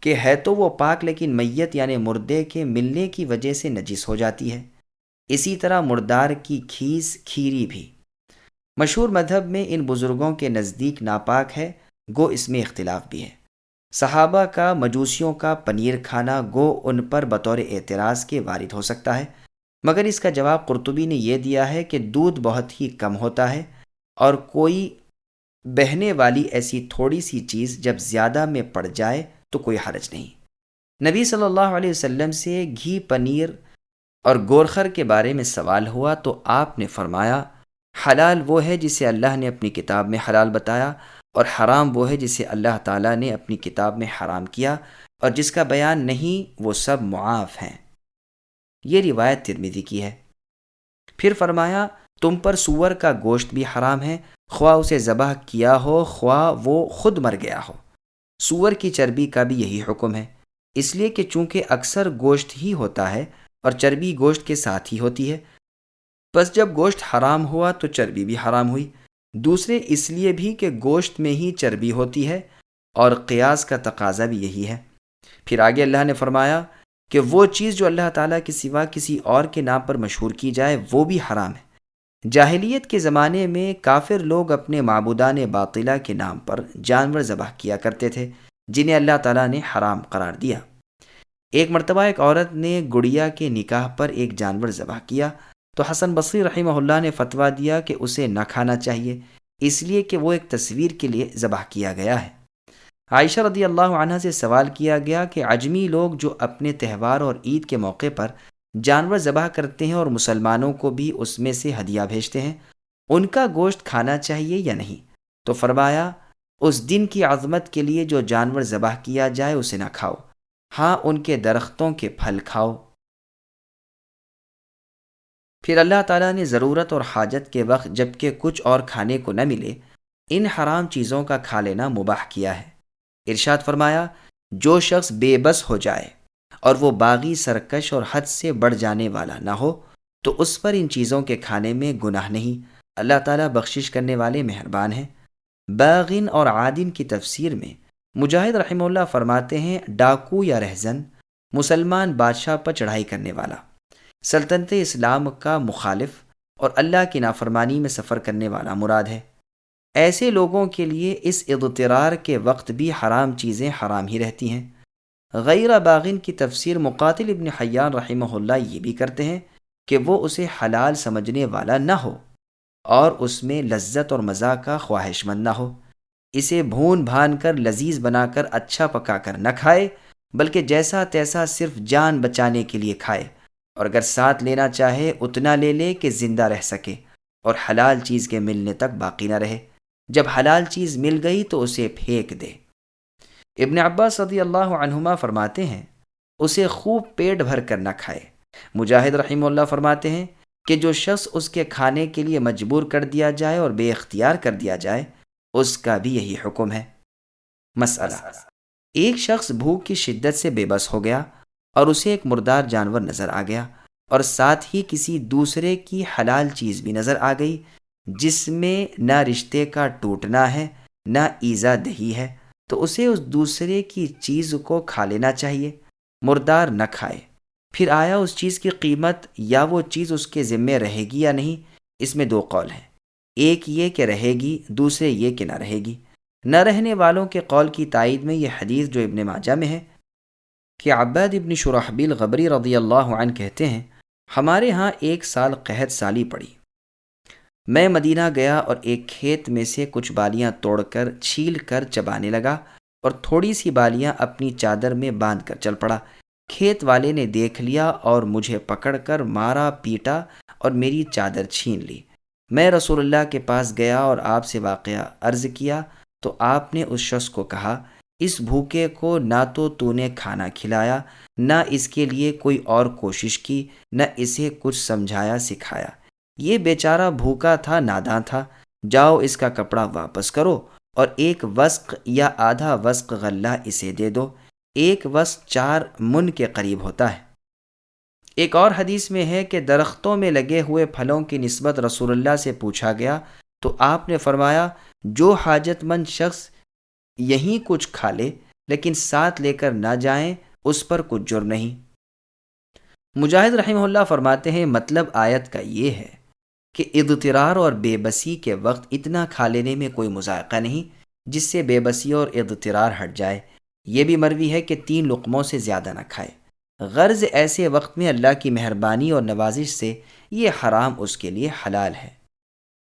کہ ہے تو وہ پاک لیکن میت یعنی مردے کے ملنے کی وجہ سے نجس ہو جاتی ہے۔ اسی طرح مردار کی کھیس کھیری بھی۔ مشہور مذہب میں ان بزرگوں کے نزدیک ناپاک ہے، گو اس میں اختلاف بھی ہے۔ صحابہ کا مجوسیوں کا پنیر کھانا گو ان پر بطور اعتراض کے وارد ہو سکتا ہے، مگر اس کا جواب قرطبی نے یہ دیا ہے کہ دودھ بہت ہی کم ہوتا ہے، اور کوئی بہنے والی ایسی تھوڑی سی چیز جب زیادہ میں پڑ جائے تو کوئی حرج نہیں۔ نبی صلی اللہ علیہ وسلم سے گھی، پنیر اور گورخر کے بارے میں سوال ہوا تو آپ نے فرمایا حلال وہ ہے جسے اللہ نے اپنی کتاب میں حلال بتایا، اور حرام وہ ہے جسے اللہ تعالیٰ نے اپنی کتاب میں حرام کیا، اور جس کا بیان نہیں وہ سب معاف ہیں۔ یہ روایت ترمذی کی ہے۔ پھر فرمایا تم پر سور کا گوشت بھی حرام ہے، خواہ اسے ذبح کیا ہو خواہ وہ خود مر گیا ہو۔ سور کی چربی کا بھی یہی حکم ہے، اس لیے کہ چونکہ اکثر گوشت ہی ہوتا ہے اور چربی گوشت کے ساتھ ہی ہوتی ہے، بس جب گوشت حرام ہوا تو چربی بھی حرام ہوئی۔ دوسرے اس لیے بھی کہ گوشت میں ہی چربی ہوتی ہے، اور قیاس کا تقاضا بھی یہی ہے۔ پھر آگے اللہ نے فرمایا کہ وہ چیز جو اللہ تعالیٰ کے سوا کسی اور کے نام پر مشہور کی جائے وہ بھی حرام ہے۔ جاہلیت کے زمانے میں کافر لوگ اپنے معبودان باطلہ کے نام پر جانور ذبح کیا کرتے تھے جنہیں اللہ تعالیٰ نے حرام قرار دیا۔ ایک مرتبہ ایک عورت نے گڑیا کے نکاح پر ایک جانور ذبح کیا تو حسن بصری رحمہ اللہ نے فتویٰ دیا کہ اسے نہ کھانا چاہیے، اس لیے کہ وہ ایک تصویر کے لیے ذبح کیا گیا ہے۔ عائشہ رضی اللہ عنہا سے سوال کیا گیا کہ عجمی لوگ جو اپنے تہوار اور عید کے موقع پر جانور ذبح کرتے ہیں اور مسلمانوں کو بھی اس میں سے ہدیہ بھیجتے ہیں، ان کا گوشت کھانا چاہیے یا نہیں؟ تو فرمایا اس دن کی عظمت کے لیے جو جانور ذبح کیا جائے اسے نہ کھاؤ، ہاں ان کے درختوں کے پھل کھاؤ۔ پھر اللہ تعالیٰ نے ضرورت اور حاجت کے وقت جبکہ کچھ اور کھانے کو نہ ملے ان حرام چیزوں کا کھا لینا مباح کیا ہے۔ ارشاد فرمایا جو شخص بے بس ہو جائے اور وہ باغی، سرکش اور حد سے بڑھ جانے والا نہ ہو تو اس پر ان چیزوں کے کھانے میں گناہ نہیں، اللہ تعالیٰ بخشش کرنے والے مہربان ہیں۔ باغن اور عادن کی تفسیر میں مجاہد رحمہ اللہ فرماتے ہیں ڈاکو یا رہزن مسلمان بادشاہ پر چڑھائی کرنے والا، سلطنت اسلام کا مخالف اور اللہ کی نافرمانی میں سفر کرنے والا مراد ہے۔ ایسے لوگوں کے لیے اس اضطرار کے وقت بھی حرام چیزیں حرام ہی رہتی ہیں۔ غیر باغن کی تفسیر مقاتل ابن حیان رحمہ اللہ یہ بھی کرتے ہیں کہ وہ اسے حلال سمجھنے والا نہ ہو اور اس میں لذت اور مزہ کا خواہش مند نہ ہو، اسے بھون بھان کر لذیذ بنا کر اچھا پکا کر نہ کھائے، بلکہ جیسا تیسا صرف جان بچانے کے لیے کھائے، اور اگر ساتھ لینا چاہے اتنا لے لے کہ زندہ رہ سکے اور حلال چیز کے ملنے تک باقی نہ رہے، جب حلال چیز مل گئی تو اسے پھینک دے۔ ابن عباس رضی اللہ عنہما فرماتے ہیں اسے خوب پیٹ بھر کر نہ کھائے۔ مجاہد رحمہ اللہ فرماتے ہیں کہ جو شخص اس کے کھانے کے لیے مجبور کر دیا جائے اور بے اختیار کر دیا جائے اس کا بھی یہی حکم ہے۔ مسئلہ، ایک شخص بھوک کی شدت سے بے بس ہو گیا اور اسے ایک مردار جانور نظر آ گیا اور ساتھ ہی کسی دوسرے کی حلال چیز بھی نظر آ گئی جس میں نہ رشتے کا ٹوٹنا ہے نہ ایذا دہی ہے، تو اسے اس دوسرے کی چیز کو کھا لینا چاہیے، مردار نہ کھائے۔ پھر آیا اس چیز کی قیمت یا وہ چیز اس کے ذمے رہے گی یا نہیں، اس میں دو قول ہیں، ایک یہ کہ رہے گی، دوسرے یہ کہ نہ رہے گی۔ نہ رہنے والوں کے قول کی تائید میں یہ حدیث جو ابن ماجہ میں ہے کہ عباد ابن شرحبیل غبری رضی اللہ عنہ کہتے ہیں ہمارے ہاں 1 سال قحط سالی پڑی، میں مدینہ گیا اور ایک کھیت میں سے کچھ بالیاں توڑ کر چھیل کر چبانے لگا اور تھوڑی سی بالیاں اپنی چادر میں باندھ کر چل پڑا۔ کھیت والے نے دیکھ لیا اور مجھے پکڑ کر مارا پیٹا اور میری چادر چھین لی۔ میں رسول اللہ کے پاس گیا اور آپ سے واقعہ عرض کیا تو آپ نے اس شخص کو کہا اس بھوکے کو نہ تو نے کھانا کھلایا، نہ اس کے لیے کوئی اور کوشش کی، نہ اسے کچھ سمجھایا سکھایا، یہ بیچارہ بھوکا تھا، ناداں تھا، جاؤ اس کا کپڑا واپس کرو اور 1 وسق یا آدھا وسق غلہ اسے دے دو، 1 وسق 4 من کے قریب ہوتا ہے۔ ایک اور حدیث میں ہے کہ درختوں میں لگے ہوئے پھلوں کی نسبت رسول اللہ سے پوچھا گیا تو آپ نے فرمایا جو حاجت مند شخص یہیں کچھ کھا لے لیکن ساتھ لے کر نہ جائیں اس پر کچھ جرم نہیں۔ مجاہد رحمہ اللہ فرماتے ہیں مطلب آیت کا یہ ہے کہ اضطرار اور بے بسی کے وقت اتنا کھا لینے میں کوئی مذائقہ نہیں جس سے بے بسی اور اضطرار ہٹ جائے۔ یہ بھی مروی ہے کہ 3 لقموں سے زیادہ نہ کھائے، غرض ایسے وقت میں اللہ کی مہربانی اور نوازش سے یہ حرام اس کے لیے حلال ہے۔